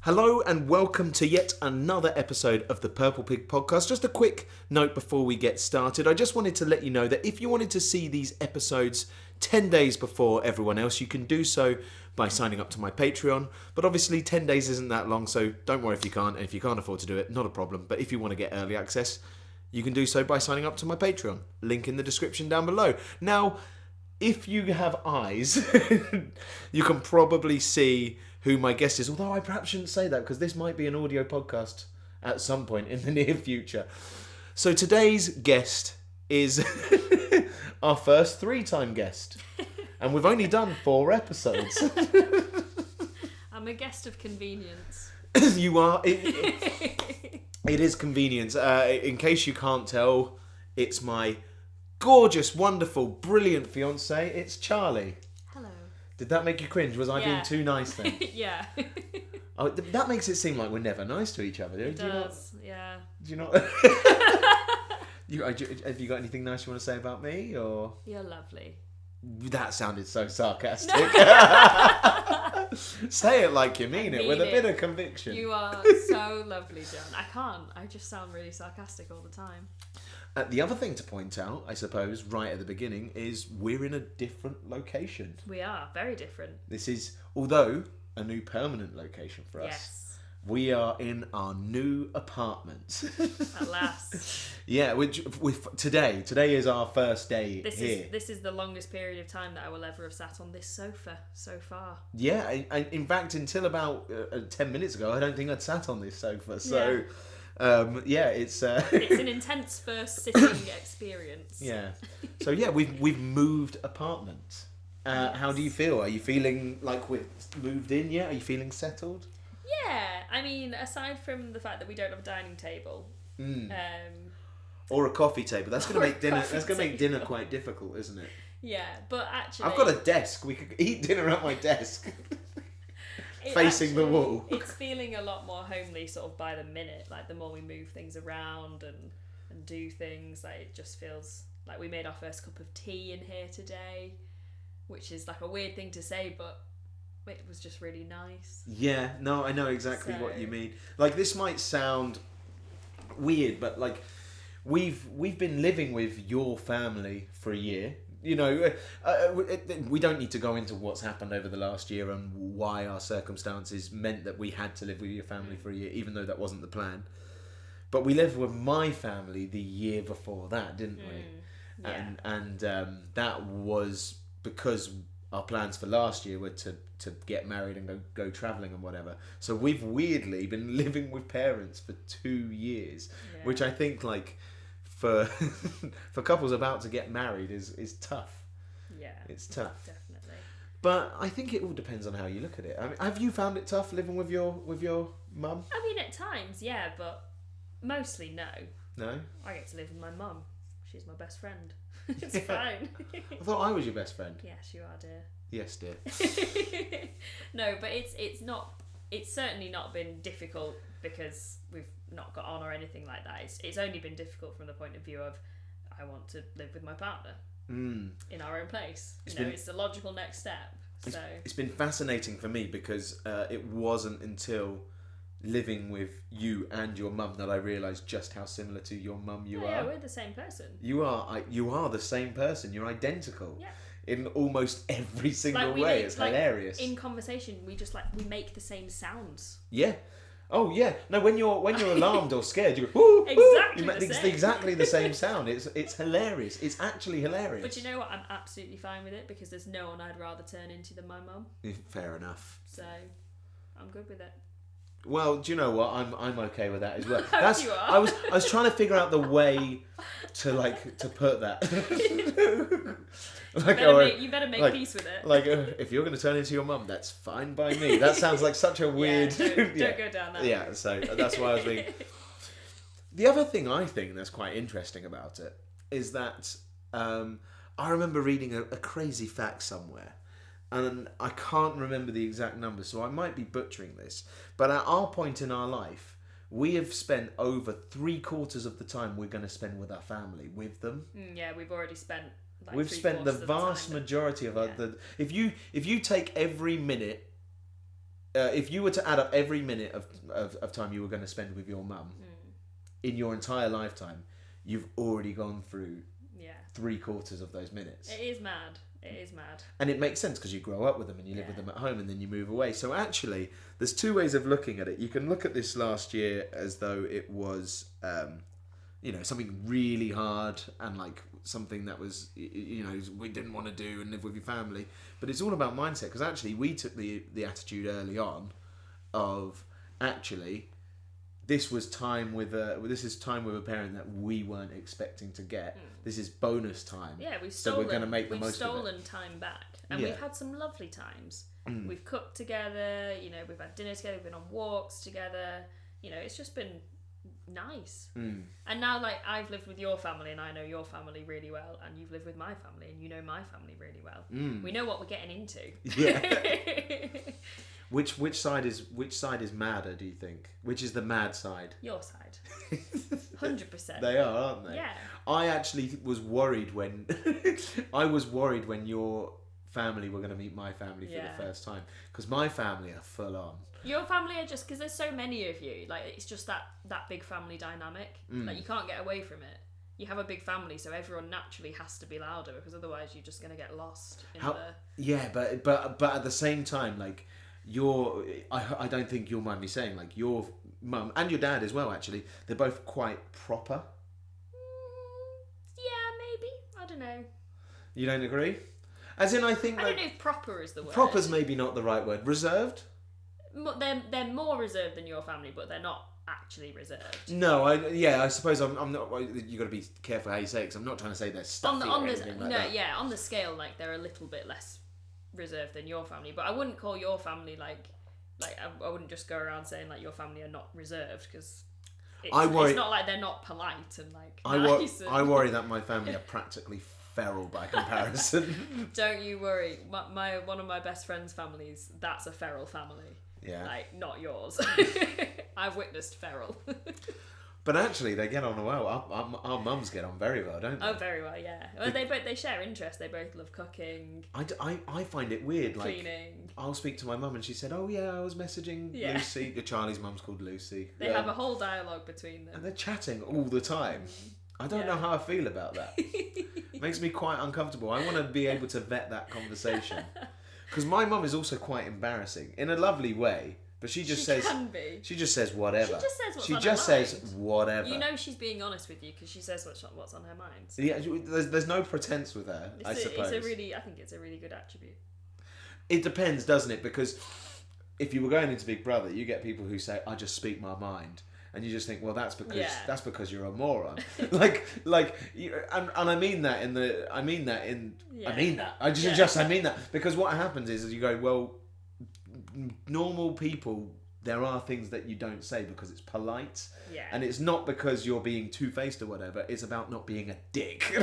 Hello and welcome to yet another episode of the Purple Pig Podcast. Just a quick note before we get started. I just wanted to let you know that if you wanted to see these episodes 10 days before everyone else, you can do so by signing up to my Patreon. But obviously 10 days isn't that long, so don't worry if you can't. And if you can't afford to do it, not a problem. But if you want to get early access, you can do so by signing up to my Patreon. Link in the description down below. Now, if you have eyes, you can probably see who my guest is, although I perhaps shouldn't say that because this might be an audio podcast at some point in the near future. So today's guest is our first 3-time guest, and we've only done 4 episodes. I'm a guest of convenience. You are. It is convenience. In case you can't tell, it's my gorgeous, wonderful, brilliant fiance. It's Charlie. Hello. Did that make you cringe? Was I being too nice then? Yeah. Oh, that makes it seem like we're never nice to each other. It does, yeah. Do you not? Have you got anything nice you want to say about me, or? You're lovely. That sounded so sarcastic. Say it like you mean it, with a bit of conviction. You are so lovely, John. I can't. I just sound really sarcastic all the time. The other thing to point out, I suppose, right at the beginning, is we're in a different location. We are, very different. This is, although, a new permanent location for us. Yes. We are in our new apartment. At last. Yeah, today is our first day here. This is the longest period of time that I will ever have sat on this sofa so far. Yeah, in fact, until about 10 minutes ago, I don't think I'd sat on this sofa. So, it's... It's an intense first sitting experience. Yeah. So, yeah, we've moved apartment. How do you feel? Are you feeling like we've moved in yet? Are you feeling settled? Yeah, I mean, aside from the fact that we don't have a dining table, or a coffee table, that's going to make dinner. That's going to make dinner quite difficult, isn't it? Yeah, but actually, I've got a desk. We could eat dinner at my desk, facing the wall. It's feeling a lot more homely, sort of by the minute. Like the more we move things around and do things, like it just feels like we made our first cup of tea in here today, which is like a weird thing to say, but it was just really nice. Yeah, no, I know exactly what you mean. Like, this might sound weird, but like we've been living with your family for a year. You know, we don't need to go into what's happened over the last year and why our circumstances meant that we had to live with your family for a year, even though that wasn't the plan. But we lived with my family the year before that, didn't we? Yeah. And that was because our plans for last year were to get married and go travelling and whatever. So we've weirdly been living with parents for 2 years, which I think, like, for for couples about to get married is tough. Yeah, it's tough. Definitely. But I think it all depends on how you look at it. I mean, have you found it tough living with your mum? I mean, at times, yeah, but mostly no. No? I get to live with my mum. She's my best friend. It's fine. I thought I was your best friend. Yes, you are, dear. Yes, dear. No, but it's certainly not been difficult because we've not got on or anything like that. It's only been difficult from the point of view of I want to live with my partner in our own place. It's the logical next step. So it's been fascinating for me because it wasn't until living with you and your mum that I realised just how similar to your mum you are. Yeah, we're the same person. You are the same person. You're identical. Yeah. In almost every single way. It's hilarious. In conversation, we make the same sounds. Yeah. Oh yeah. No, when you're alarmed or scared, you go, ooh, exactly you make the same. exactly the same sound. It's hilarious. It's actually hilarious. But you know what? I'm absolutely fine with it because there's no one I'd rather turn into than my mum. Fair enough. So I'm good with it. Well, do you know what? I'm okay with that as well. You are. I was trying to figure out the way to put that. You better make peace with it. Like, if you're going to turn into your mum, that's fine by me. That sounds like such a weird... Don't go down that. Yeah, so that's why I was being... The other thing I think that's quite interesting about it is that I remember reading a crazy fact somewhere, and I can't remember the exact number, so I might be butchering this, but at our point in our life, we have spent over 3/4 of the time we're going to spend with our family with them. Yeah, we've already spent we've spent the vast majority of our... If you take every minute if you were to add up every minute of time you were going to spend with your mum in your entire lifetime, you've already gone through 3/4 of those minutes. It is mad. It is mad. And it makes sense because you grow up with them and you live with them at home and then you move away. So actually, there's two ways of looking at it. You can look at this last year as though it was, something really hard and like something that was, we didn't want to do and live with your family. But it's all about mindset, because actually we took the attitude early on of actually this is time with a parent that we weren't expecting to get. This is bonus time. Yeah, so we're going to make the most of it. We've stolen time back, and we've had some lovely times. We've cooked together. We've had dinner together. We've been on walks together. It's just been nice. And now, like, I've lived with your family, and I know your family really well, and you've lived with my family, and you know my family really well. We know what we're getting into. Yeah. Which side is madder, do you think? Which is the mad side? Your side. 100%. They are, aren't they? Yeah. I actually was worried when your family were going to meet my family for the first time, because my family are full on. Your family are just, because there's so many of you, like, it's just that big family dynamic. Like, you can't get away from it. You have a big family, so everyone naturally has to be louder, because otherwise you're just going to get lost in Yeah, but at the same time, like, I don't think you'll mind me saying, like, your mum and your dad as well, actually, they're both quite proper. Yeah, maybe. I don't know. You don't agree? As in, I think, I don't know if proper is the word. Proper's maybe not the right word. Reserved? They're more reserved than your family, but they're not actually reserved. No, I suppose I'm not. You got to be careful how you say it, because I'm not trying to say they're stuffy or anything like that. Yeah, on the scale, like, they're a little bit less reserved than your family, but I wouldn't call your family like I wouldn't just go around saying like your family are not reserved, because it's not like they're not polite and like nice. I worry that my family are practically feral by comparison. Don't you worry, my one of my best friend's families, that's a feral family. Yeah, like, not yours. I've witnessed feral. But actually, they get on well. Our mums get on very well, don't they? Oh, very well, yeah. Well, they share interests. They both love cooking. I find it weird. Cleaning. Like, I'll speak to my mum and she said, "Oh yeah, I was messaging Lucy." Charlie's mum's called Lucy. They have a whole dialogue between them, and they're chatting all the time. I don't know how I feel about that. It makes me quite uncomfortable. I want to be able to vet that conversation, because my mum is also quite embarrassing in a lovely way. But she just says whatever. She just says what's on her mind. Whatever. You know she's being honest with you, because she says what's on her mind. Yeah, there's no pretense with her, I suppose. I think it's a really good attribute. It depends, doesn't it? Because if you were going into Big Brother, you get people who say, "I just speak my mind," and you just think, "Well, that's because you're a moron." and I mean that I mean that because what happens is you go, well, normal people, there are things that you don't say because it's polite, and it's not because you're being two-faced or whatever. It's about not being a dick.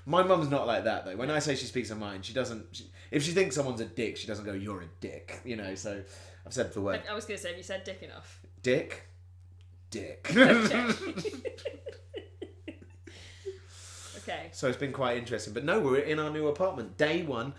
My mum's not like that though. When I say she speaks her mind, she doesn't. If she thinks someone's a dick, she doesn't go, "You're a dick," So I've said the word. I was going to say, have you said dick enough? Dick. Okay. So it's been quite interesting. But no, we're in our new apartment, day one.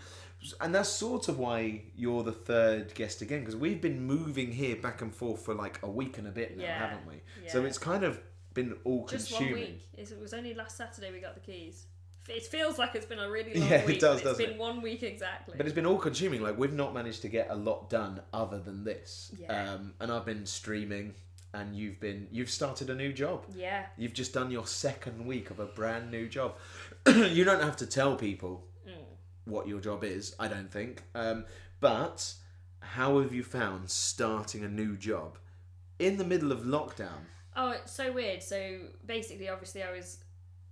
And that's sort of why you're the third guest again, because we've been moving here back and forth for like a week and a bit now, haven't we? Yeah. So it's kind of been all-consuming. Just 1 week. It was only last Saturday we got the keys. It feels like it's been a really long week. It does, It's been 1 week exactly. But it's been all-consuming. Like, we've not managed to get a lot done other than this. Yeah. And I've been streaming, and you've started a new job. Yeah. You've just done your second week of a brand new job. You don't have to tell people what your job is, I don't think. But how have you found starting a new job in the middle of lockdown? Oh, it's so weird. So basically, obviously, I was,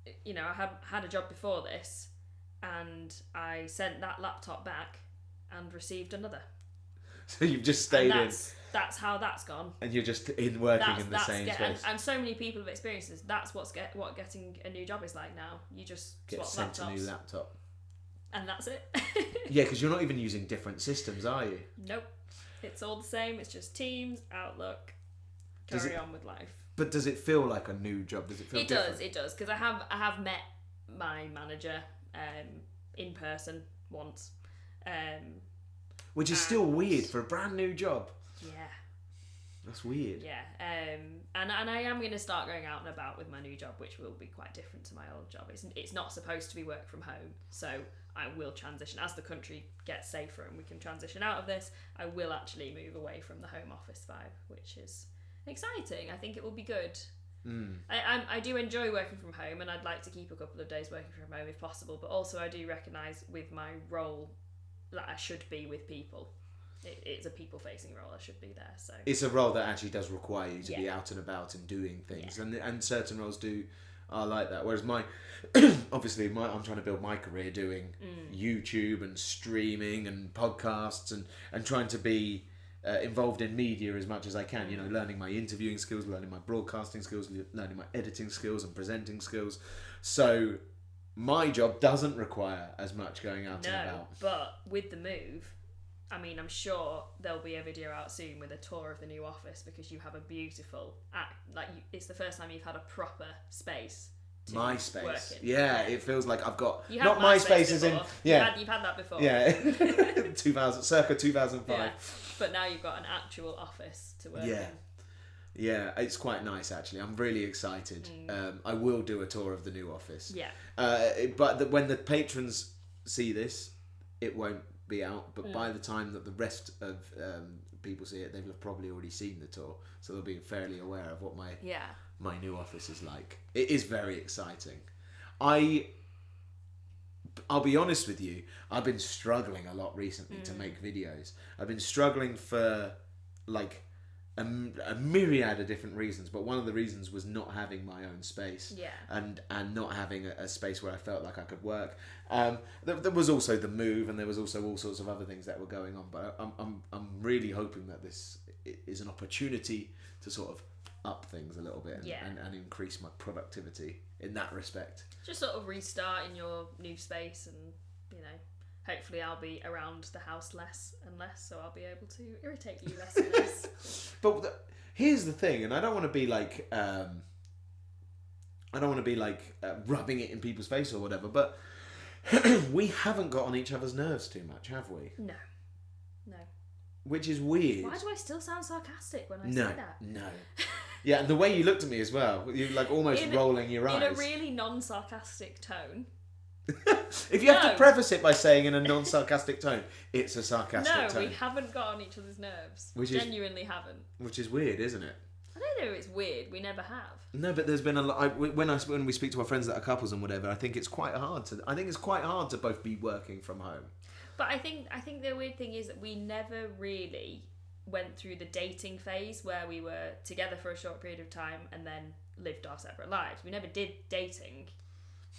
I had a job before this, and I sent that laptop back and received another. So you've just stayed in. That's how that's gone. And you're just working in the same space. And so many people have experienced this. That's what getting a new job is like now. You just get swap sent laptops. a new laptop. And that's it. Yeah, because you're not even using different systems, are you? Nope. It's all the same. It's just Teams, Outlook. Carry on with life. But does it feel like a new job? Does it feel different? It does. Because I have met my manager in person once. Which is still weird for a brand new job. Yeah. That's weird. Yeah. And I am going to start going out and about with my new job, which will be quite different to my old job. It's not supposed to be work from home, so I will transition as the country gets safer and we can transition out of this. I will actually move away from the home office vibe, which is exciting. I think it will be good. I do enjoy working from home, and I'd like to keep a couple of days working from home if possible, but also I do recognise with my role that I should be with people. It's a people-facing role. I should be there. So it's a role that actually does require you to be out and about and doing things, and certain roles are like that. Whereas obviously I'm trying to build my career doing YouTube and streaming and podcasts and trying to be involved in media as much as I can. You know, learning my interviewing skills, learning my broadcasting skills, learning my editing skills and presenting skills. So my job doesn't require as much going out and about. But with the move, I mean, I'm sure there'll be a video out soon with a tour of the new office, because you have a beautiful, it's the first time you've had a proper space. My space. Work in. Yeah, it feels like I've got not my space as in you've had that before. Yeah, circa 2005. Yeah. But now you've got an actual office to work in. Yeah, it's quite nice actually. I'm really excited. I will do a tour of the new office. Yeah. But when the patrons see this, it won't be out. But by the time that the rest of people see it, they'll have probably already seen the tour, so they'll be fairly aware of what my new office is like. It is very exciting. I'll be honest with you, I've been struggling a lot recently to make videos. I've been struggling for like a myriad of different reasons, but one of the reasons was not having my own space, and not having a space where I felt like I could work. There was also the move, and there was also all sorts of other things that were going on. But I'm really hoping that this is an opportunity to sort of up things a little bit and increase my productivity in that respect. Just sort of restart in your new space, and hopefully I'll be around the house less and less, so I'll be able to irritate you less and less. But here's the thing, and I don't want to be like rubbing it in people's face or whatever, but we haven't got on each other's nerves too much, have we? No. Which is weird. Why do I still sound sarcastic when I say that? No. Yeah, and the way you looked at me as well, you like almost rolling your eyes. In a really non-sarcastic tone. If you have to preface it by saying in a non-sarcastic tone, it's a sarcastic tone. No, we haven't got on each other's nerves. Genuinely haven't. Which is weird, isn't it? I don't know if it's weird. We never have. No, but there's been a lot. When we speak to our friends that are couples and whatever, I think it's quite hard to both be working from home. But I think the weird thing is that we never really went through the dating phase where we were together for a short period of time and then lived our separate lives. We never did dating,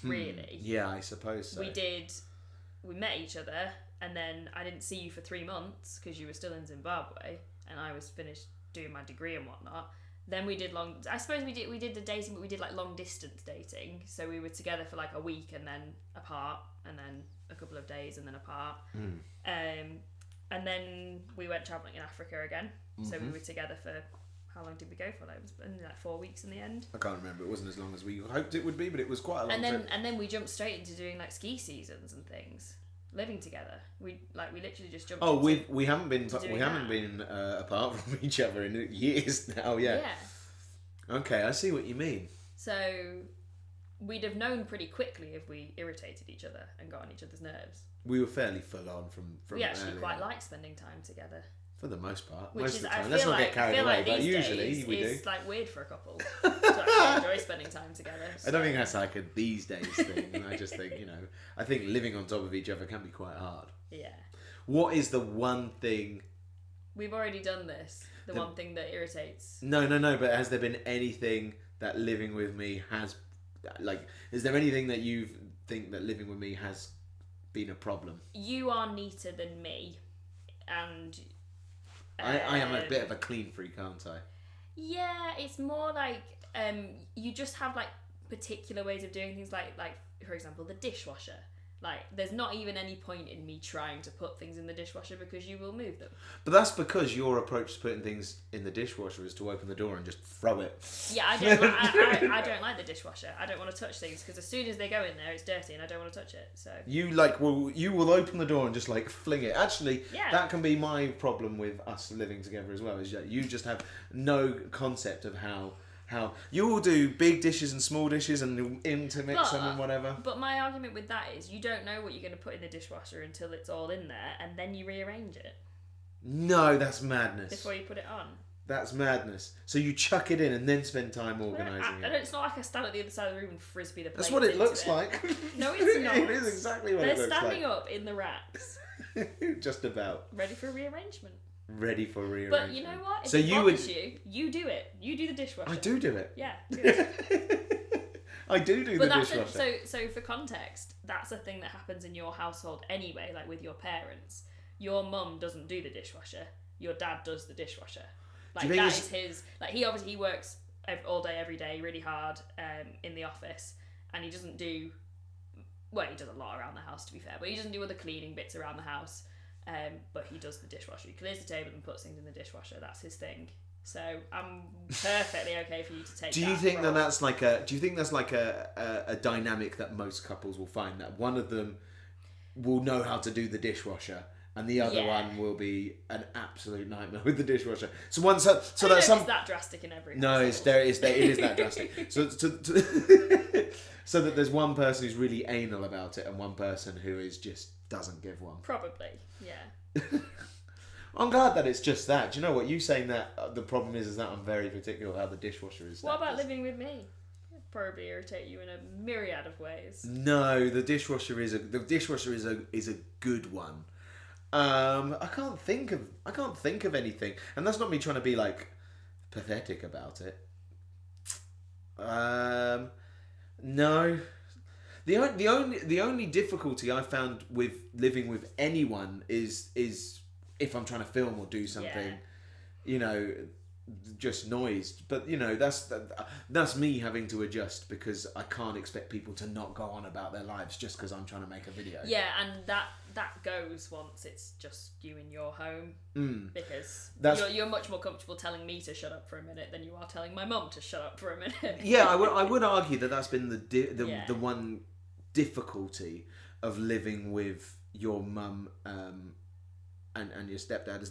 really. Yeah, I suppose so. We met each other, and then I didn't see you for 3 months because you were still in Zimbabwe and I was finished doing my degree and whatnot. Then we did we did the dating, but we did like long distance dating. So we were together for like a week and then apart, and then a couple of days and then apart. And then we went travelling in Africa again. So we were together for, how long did we go for? It was only like 4 weeks in the end. I can't remember. It wasn't as long as we hoped it would be, but it was quite a long trip. And then we jumped straight into doing like ski seasons and things. Living together, we literally just jumped. Oh, we haven't been apart from each other in years now. Yeah. Okay, I see what you mean. So we'd have known pretty quickly if we irritated each other and got on each other's nerves. We were fairly full on from. We actually quite like spending time together. For the most part. Most of the time. Let's not get carried away, but usually we do. It's like weird for a couple to actually enjoy spending time together. So. I don't think that's like a these days thing, and I just think, I think living on top of each other can be quite hard. Yeah. What is the one thing... We've already done this. The one thing that irritates. No, but has there been anything that living with me has... Like, is there anything that you think that living with me has been a problem? You are neater than me, and... I am a bit of a clean freak, aren't I? Yeah, it's more like you just have like particular ways of doing things. Like for example, the dishwasher. Like, there's not even any point in me trying to put things in the dishwasher because you will move them. But that's because your approach to putting things in the dishwasher is to open the door and just throw it. Yeah, I don't like the dishwasher. I don't want to touch things because as soon as they go in there, it's dirty and I don't want to touch it. So you will open the door and just like fling it. Actually, that can be my problem with us living together as well. Is that you just have no concept of how you all do big dishes and small dishes and intermix them and whatever. But my argument with that is you don't know what you're going to put in the dishwasher until it's all in there and then you rearrange it. No, that's madness. Before you put it on. That's madness. So you chuck it in and then spend time organising it. It's not like I stand at the other side of the room and frisbee the plates. That's what it looks like. No, it's not. It is exactly what it looks like. They're standing up in the racks. Just about. Ready for rearrangement. Ready for rearrangement. But you know what? If it bothers you do it. You do the dishwasher. I do it. Yeah. Do it. I do the dishwasher. So for context, that's a thing that happens in your household anyway, like with your parents. Your mum doesn't do the dishwasher. Your dad does the dishwasher. Like that is his. Like he works all day, every day, really hard in the office, and he doesn't do. Well, he does a lot around the house, to be fair, but he doesn't do other cleaning bits around the house. But he does the dishwasher. He clears the table and puts things in the dishwasher. That's his thing. So I'm perfectly okay for you to take. Do you think that's like a dynamic that most couples will find, that one of them will know how to do the dishwasher and the other one will be an absolute nightmare with the dishwasher? So one so that's it's that drastic in every. No, it is that drastic. So that there's one person who's really anal about it and one person who is just doesn't give one. Probably, yeah. I'm glad that it's just that. Do you know what? You saying that the problem is that I'm very particular how the dishwasher is. What about living with me? It'd probably irritate you in a myriad of ways. No, the dishwasher is a good one. I can't think of anything, and that's not me trying to be like pathetic about it. No. The only difficulty I found with living with anyone is if I'm trying to film or do something, just noise. But that's me having to adjust because I can't expect people to not go on about their lives just because I'm trying to make a video. Yeah, and that goes once it's just you in your home because you're much more comfortable telling me to shut up for a minute than you are telling my mum to shut up for a minute. Yeah, I would argue that's been the one difficulty of living with your mum and your stepdad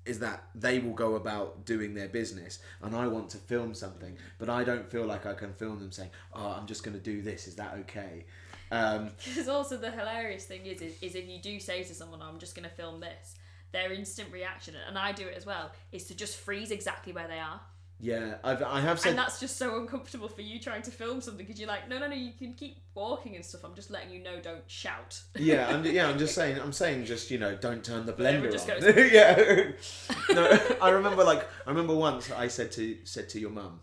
is that they will go about doing their business and I want to film something, but I don't feel like I can film them saying, "Oh, I'm just going to do this. Is that okay?" Because also the hilarious thing is if you do say to someone, "I'm just going to film this," their instant reaction, and I do it as well, is to just freeze exactly where they are. Yeah, I have said... And that's just so uncomfortable for you trying to film something because you're like, no, you can keep walking and stuff. I'm just letting you know, don't shout. Yeah, I'm just saying, just, don't turn the blender just on. Goes... Yeah. No, I remember once I said to your mum,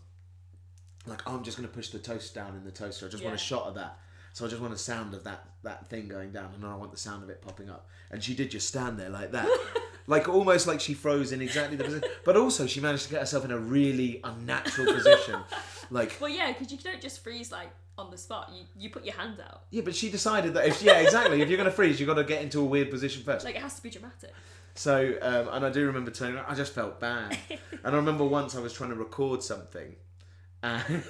like, "Oh, I'm just going to push the toast down in the toaster. I just want a shot of that. So I just want a sound of that thing going down, and then I want the sound of it popping up." And she did just stand there like that. Like almost like she froze in exactly the position. But also she managed to get herself in a really unnatural position. Like, well, yeah, because you don't just freeze like on the spot. You put your hands out. Yeah, but she decided that if you're going to freeze, you've got to get into a weird position first. Like, it has to be dramatic. So, and I do remember turning around, I just felt bad. And I remember once I was trying to record something. And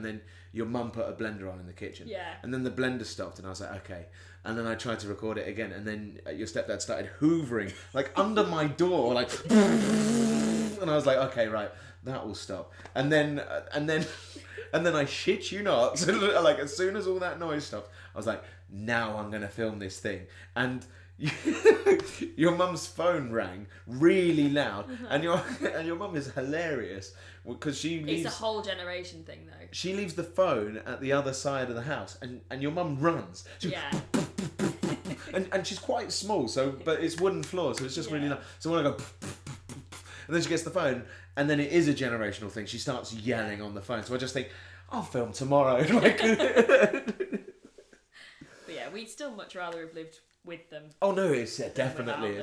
then your mum put a blender on in the kitchen. Yeah. And then the blender stopped and I was like, okay. And then I tried to record it again and then your stepdad started hoovering, like under my door, like, and I was like, okay, right, that will stop. And then I shit you not, like as soon as all that noise stopped, I was like, now I'm going to film this thing. And your mum's phone rang really loud, and your mum is hilarious because she leaves. It's a whole generation thing, though. She leaves the phone at the other side of the house, and your mum runs. And she's quite small, but it's wooden floor, so it's just really loud. So when I go, and then she gets the phone, and then it is a generational thing. She starts yelling on the phone, so I just think, I'll film tomorrow. Like, but yeah, we'd still much rather have lived with them. Oh no, it's definitely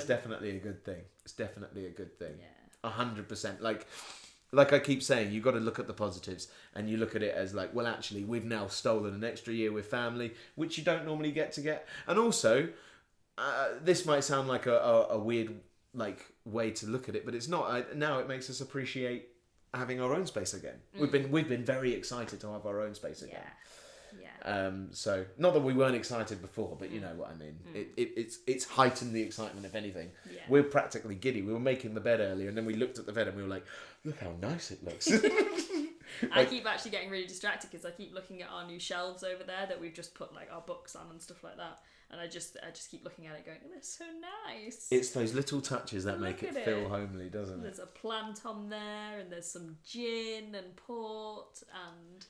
a good thing. It's definitely a good thing. Yeah. 100%. Like like I keep saying, you've got to look at the positives, and you look at it as like, well, actually, we've now stolen an extra year with family, which you don't normally get. And also, this might sound like a weird like way to look at it, but it's not. Now it makes us appreciate having our own space again. We've been very excited to have our own space again. Yeah. So not that we weren't excited before, but you know what I mean. It's heightened the excitement, if anything. Yeah. We're practically giddy. We were making the bed earlier, and then we looked at the bed and we were like, look how nice it looks. I keep actually getting really distracted because I keep looking at our new shelves over there that we've just put like our books on and stuff like that, and I just keep looking at it going, oh, they're so nice. It's those little touches that Look make it at feel homely, doesn't it? There's a plant on there, and there's some gin and port and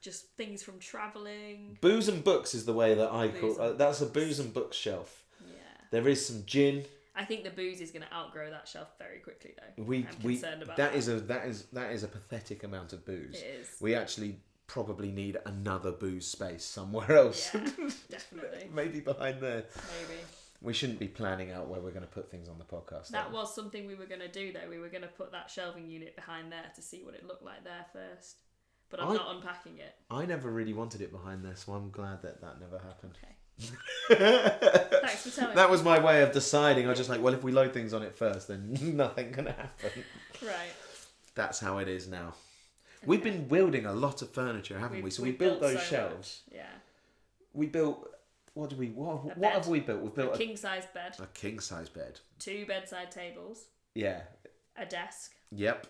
just things from travelling. Booze and books is the way that I call Booze and that's a booze and books shelf. Yeah. There is some gin. I think the booze is going to outgrow that shelf very quickly, though. I'm concerned about that is a pathetic amount of booze. It is. We actually probably need another booze space somewhere else. Yeah, definitely. Maybe behind there. Maybe. We shouldn't be planning out where we're going to put things on the podcast. That was something we were going to do, though. We were going to put that shelving unit behind there to see what it looked like there first. But I'm not unpacking it. I never really wanted it behind there, so I'm glad that never happened. Okay. Thanks for telling me. That was my way of deciding. I was just like, well, if we load things on it first, then nothing can happen. Right. That's how it is now. Okay. We've been wielding a lot of furniture, haven't we? So we built those shelves. Much. Yeah. We built. What have we built? We've built a king size bed. A king size bed. 2 bedside tables. Yeah. A desk. Yep.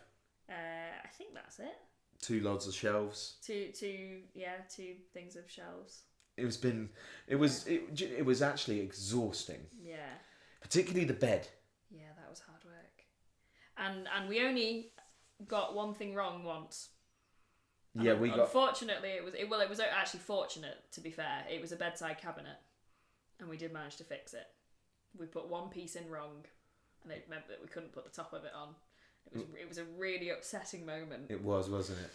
I think that's it. 2 lots of shelves. Two things of shelves. It was actually exhausting. Yeah. Particularly the bed. Yeah, that was hard work. And we only got one thing wrong once. Yeah, Unfortunately, it was actually fortunate, to be fair. It was a bedside cabinet, and we did manage to fix it. We put one piece in wrong, and it meant that we couldn't put the top of it on. It was a really upsetting moment. It was, wasn't it?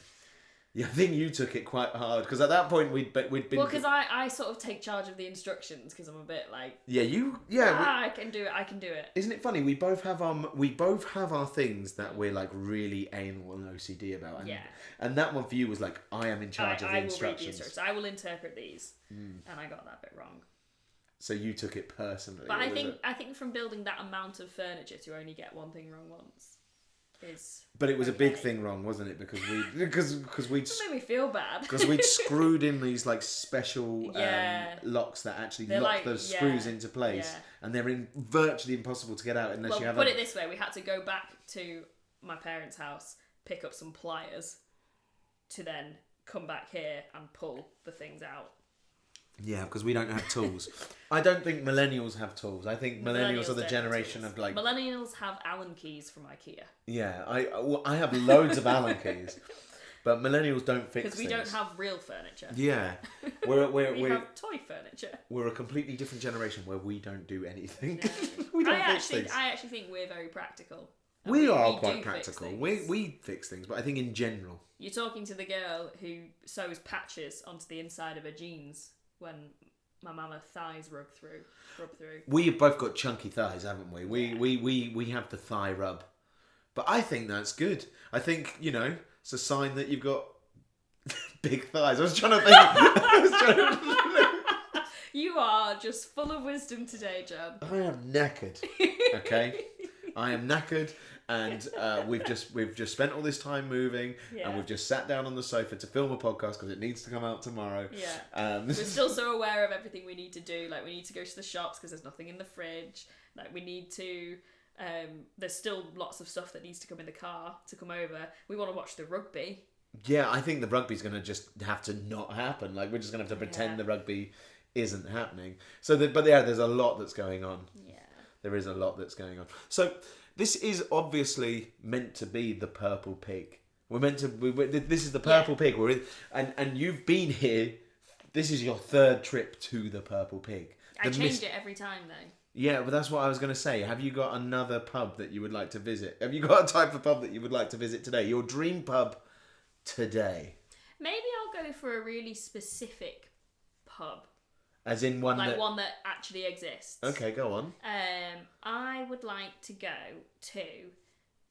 Yeah, I think you took it quite hard because at that point we'd been. Well, because I sort of take charge of the instructions because I'm a bit like. I can do it. Isn't it funny? We both have our things that we're like really anal and OCD about. And, and that one for you was like, I am in charge of the instructions. I will read the instructions. I will interpret these, and I got that bit wrong. So you took it personally. But I think from building that amount of furniture to only get one thing wrong once. But it was a big thing wrong, wasn't it? Because we'd it made me feel bad. Because we'd screwed in these like special locks that actually lock the screws into place, and they're virtually impossible to get out unless you have. Put it this way: we had to go back to my parents' house, pick up some pliers, to then come back here and pull the things out. Yeah, because we don't have tools. I don't think millennials have tools. I think millennials are the generation of like... Millennials have Allen keys from IKEA. Yeah, I have loads of Allen keys. But millennials don't fix things. Because we don't have real furniture. Yeah. We have toy furniture. We're a completely different generation where we don't do anything. No. We don't fix things. I actually think we're very practical. We are quite practical. We fix things, but I think in general... You're talking to the girl who sews patches onto the inside of her jeans when my mama's thighs rub through. We've both got chunky thighs, haven't we? We have the thigh rub. But I think that's good. I think, it's a sign that you've got big thighs. I was trying to think. You are just full of wisdom today, John. I am knackered. Okay? I am knackered. And we've just spent all this time moving, and we've just sat down on the sofa to film a podcast because it needs to come out tomorrow. Yeah. We're still so aware of everything we need to do. Like, we need to go to the shops because there's nothing in the fridge. Like, we need to... there's still lots of stuff that needs to come in the car to come over. We want to watch the rugby. Yeah, I think the rugby's going to just have to not happen. Like, we're just going to have to pretend the rugby isn't happening. But there's a lot that's going on. Yeah. There is a lot that's going on. So... This is obviously meant to be the Purple Pig. This is the Purple Pig. And you've been here. This is your 3rd trip to the Purple Pig. I change it every time, though. Yeah, but that's what I was going to say. Have you got another pub that you would like to visit? Have you got a type of pub that you would like to visit today? Your dream pub today? Maybe I'll go for a really specific pub. As in one that actually exists. Okay, go on. I would like to go to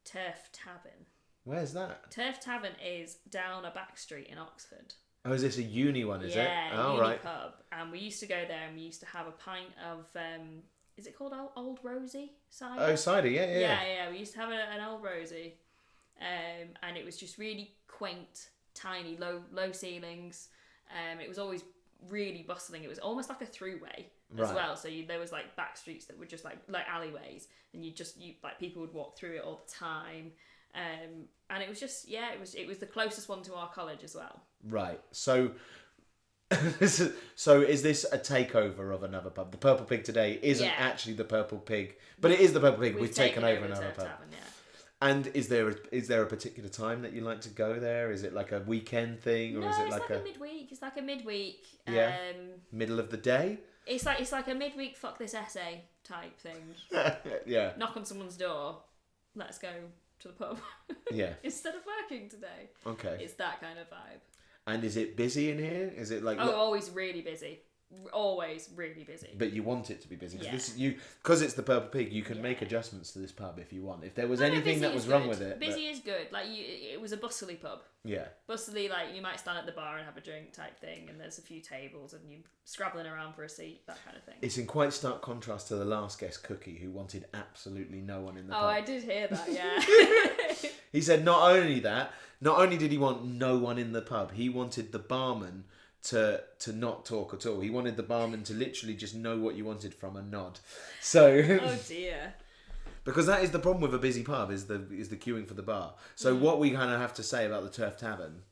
Turf Tavern. Where's that? Turf Tavern is down a back street in Oxford. Oh, is this a uni one, is it? Yeah, Oh, uni right. pub. And we used to go there and we used to have a pint of, is it called Old Rosie cider? Oh, cider, yeah. Yeah. We used to have an Old Rosie. And it was just really quaint, tiny, low ceilings. It was always really bustling. It was almost like a throughway as well. So there was like back streets that were just like alleyways, and you like people would walk through it all the time. And it was just it was the closest one to our college as well. Right. So so is this a takeover of another pub? The Purple Pig today isn't actually the Purple Pig, but it is the Purple Pig. We've taken over another pub. Tavern, yeah. And is there a particular time that you like to go there? Is it like a weekend thing, or No, is it it's like a midweek. It's like a midweek. Yeah. Middle of the day? It's like a midweek fuck this essay type thing. Yeah. Knock on someone's door. Let's go to the pub. Yeah. Instead of working today. Okay. It's that kind of vibe. And is it busy in here? Is it like... always really busy. Always really busy. But you want it to be busy. Yeah. Because it's the Purple Pig, you can make adjustments to this pub if you want. If there was anything that was wrong with it... Busy is good. Like, it was a bustly pub. Yeah. Bustly, like, you might stand at the bar and have a drink type thing, and there's a few tables, and you scrabbling around for a seat, that kind of thing. It's in quite stark contrast to the last guest, Cookie, who wanted absolutely no one in the pub. Oh, I did hear that, yeah. He said not only did he want no one in the pub, he wanted the barman to not talk at all. He wanted the barman to literally just know what you wanted from a nod. So Oh dear. Because that is the problem with a busy pub, is the queuing for the bar. So what we kind of have to say about the Turf Tavern,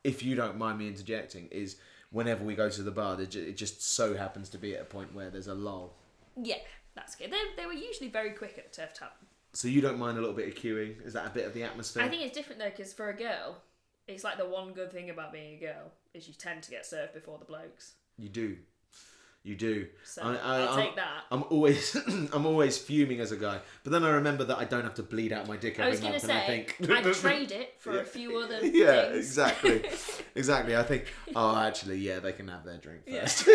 if you don't mind me interjecting, is whenever we go to the bar, it just so happens to be at a point where there's a lull. Yeah, that's good. They were usually very quick at the Turf Tavern. So you don't mind a little bit of queuing? Is that a bit of the atmosphere? I think it's different though, because for a girl, it's like the one good thing about being a girl is you tend to get served before the blokes. You do. So I'll take that. I'm always fuming as a guy, but then I remember that I don't have to bleed out my dick every month. I think I'd trade it for a few other things. Yeah, exactly. I think, actually, they can have their drink first.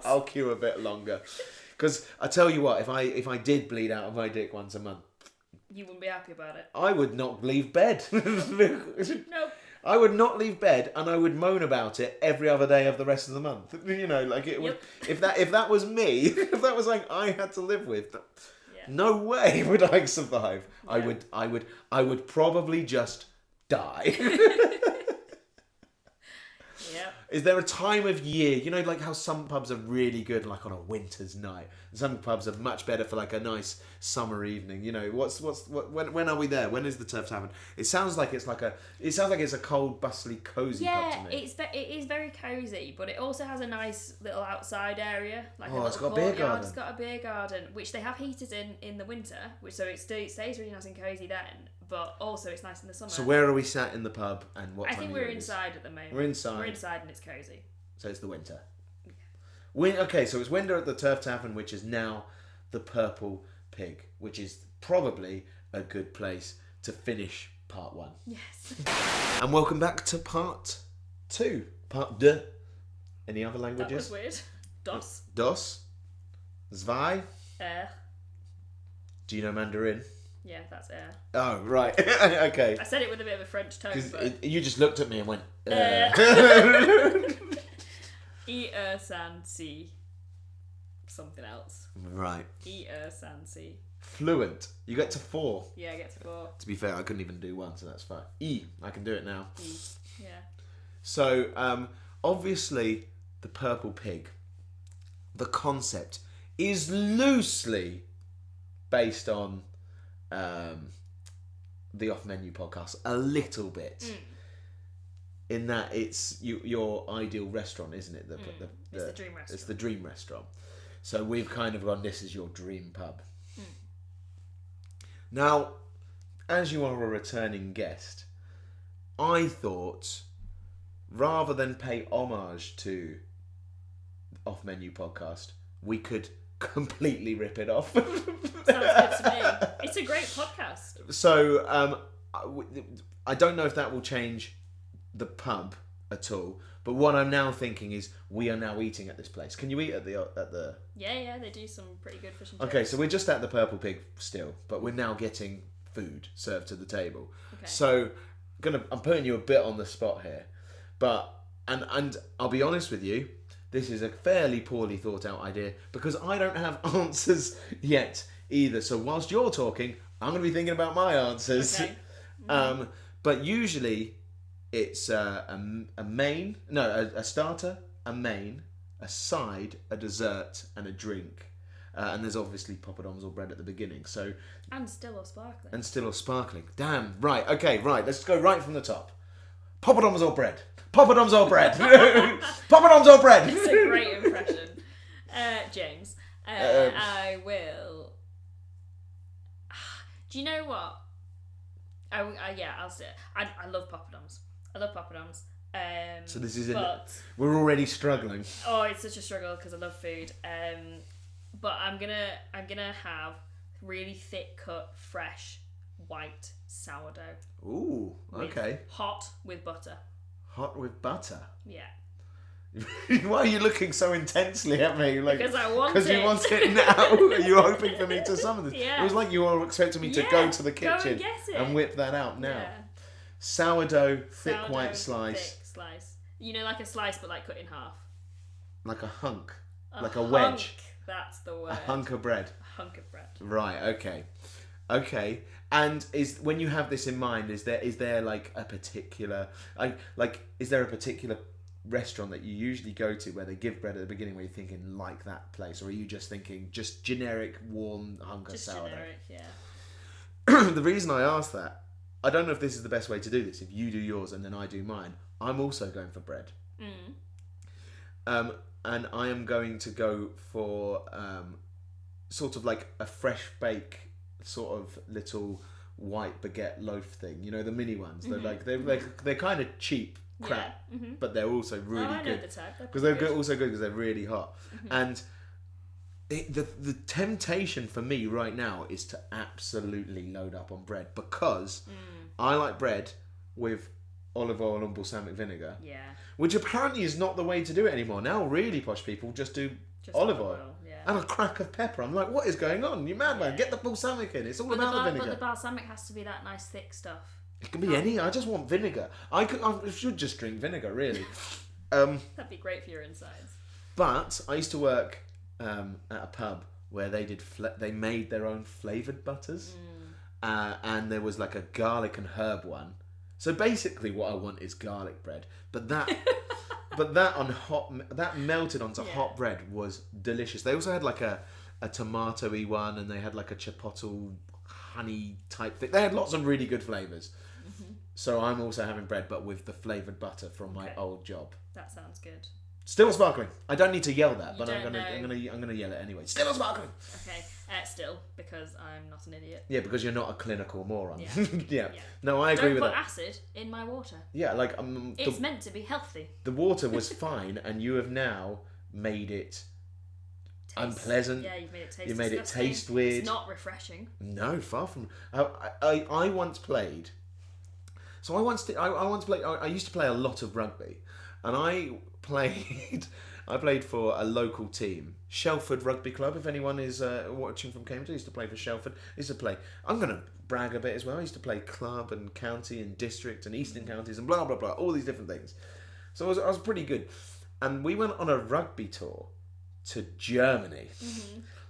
I'll queue a bit longer, because I tell you what, if I did bleed out of my dick once a month, you wouldn't be happy about it. I would not leave bed. Nope. I would not leave bed, and I would moan about it every other day of the rest of the month. You know, like it would. If that was me, if that was like I had to live with, no way would I survive. Yeah. I would probably just die. Yeah. Is there a time of year, you know, like how some pubs are really good, like on a winter's night, and some pubs are much better for like a nice summer evening? You know, when are we there? When is the Turf Tavern? It sounds like it's a cold, bustly, cozy pub to me. It is very cozy, but it also has a nice little outside area, like it's got a beer garden. It's got a beer garden, which they have heated in the winter, so it stays really nice and cozy then. But also it's nice in the summer. So where are we sat in the pub, and what? I think we're inside at the moment. We're inside. We're inside and it's cozy. So it's the winter. Yeah. Okay, so it's winter at the Turf Tavern, which is now the Purple Pig, which is probably a good place to finish part 1. Yes. And welcome back to part 2. Part 2. Any other languages? That was weird. Dos. Dos. Zwei. Do you know Mandarin? Yeah, that's air. Oh, right. Okay. I said it with a bit of a French tone. But... You just looked at me and went... san si. Something else. Right. san si. Fluent. You get to 4. Yeah, I get to 4. To be fair, I couldn't even do 1, so that's fine. I can do it now. Yeah. So, obviously, the Purple Pig, the concept is loosely based on the Off Menu podcast a little bit. In that it's your ideal restaurant, isn't it? It's the dream restaurant. It's the dream restaurant. So we've kind of gone, this is your dream pub. Now, as you are a returning guest, I thought, rather than pay homage to Off Menu podcast, we could completely rip it off. Sounds good to me. It's a great podcast. So, I don't know if that will change the pub at all, but what I'm now thinking is we are now eating at this place. Can you eat at the Yeah, they do some pretty good fish and chips. Okay, so we're just at the Purple Pig still, but we're now getting food served to the table. Okay. So I'm putting you a bit on the spot here, but and I'll be honest with you, this is a fairly poorly thought out idea because I don't have answers yet either. So whilst you're talking, I'm going to be thinking about my answers. Okay. But usually it's a starter, a main, a side, a dessert, and a drink. And there's obviously poppadoms or bread at the beginning. So And still or sparkling. Damn. Right. Okay. Right. Let's go right from the top. Poppadoms or bread? Poppadoms or bread? Poppadoms or bread? It's a great impression. James, I will... Do you know what? I'll say it. I love poppadoms. So this is we're already struggling. Oh, it's such a struggle because I love food. But I'm gonna have really thick cut, fresh, white sourdough. Ooh, okay. Hot with butter. Hot with butter. Yeah. Why are you looking so intensely at me? Like, because I want it. Because you want it now. Are you hoping for me to summon this? Yeah. It was like you were expecting me to go to the kitchen go and get it. and whip that out now. Yeah. Sourdough, thick white slice. Thick slice. You know, like a slice, but like cut in half. Like a hunk. Like a hunk, wedge. That's the word. A hunk of bread. A hunk of bread. Right, okay. And when you have this in mind, is there like a particular is there a particular restaurant that you usually go to where they give bread at the beginning where you're thinking like that place, or are you just thinking just generic warm hunk of sourdough? Generic, yeah. The reason I ask that, I don't know if this is the best way to do this. If you do yours and then I do mine, I'm also going for bread. And I am going to go for sort of like a fresh bake, sort of little white baguette loaf thing. You know, the mini ones. They're kind of cheap crap, but they're also really good. I know the type. Because they're also good because they're really hot. And the temptation for me right now is to absolutely load up on bread because I like bread with olive oil and balsamic vinegar. Yeah. Which apparently is not the way to do it anymore. Now really posh people just do olive oil. Yeah. And a crack of pepper. I'm like, what is going on? You mad man? Get the balsamic in. It's all about the vinegar. But the balsamic has to be that nice thick stuff. It can be any. I just want vinegar. I should just drink vinegar, really. That'd be great for your insides. But I used to work at a pub where they made their own flavoured butters. And there was like a garlic and herb one. So basically what I want is garlic bread. But that that melted onto hot bread was delicious. They also had like a tomato-y one, and they had like a chipotle honey type thing. They had lots of really good flavours. So I'm also having bread, but with the flavoured butter from my old job. That sounds good. Still sparkling. I don't need to yell that, You but I'm gonna yell it anyway. Still sparkling. Okay, still, because I'm not an idiot. Yeah, because you're not a clinical moron. Yeah. Yeah. No, I agree with that. Don't put acid in my water. Yeah, like it's meant to be healthy. The water was fine, and you have now made it unpleasant. Yeah, you've made it taste. You made it taste weird. It's not refreshing. No, far from. I once played. So I used to play a lot of rugby, and I played for a local team, Shelford Rugby Club. If anyone is watching from Cambridge, I used to play for Shelford. I'm going to brag a bit as well. I used to play club and county and district and eastern counties and blah, blah, blah, all these different things. So I was pretty good. And we went on a rugby tour to Germany.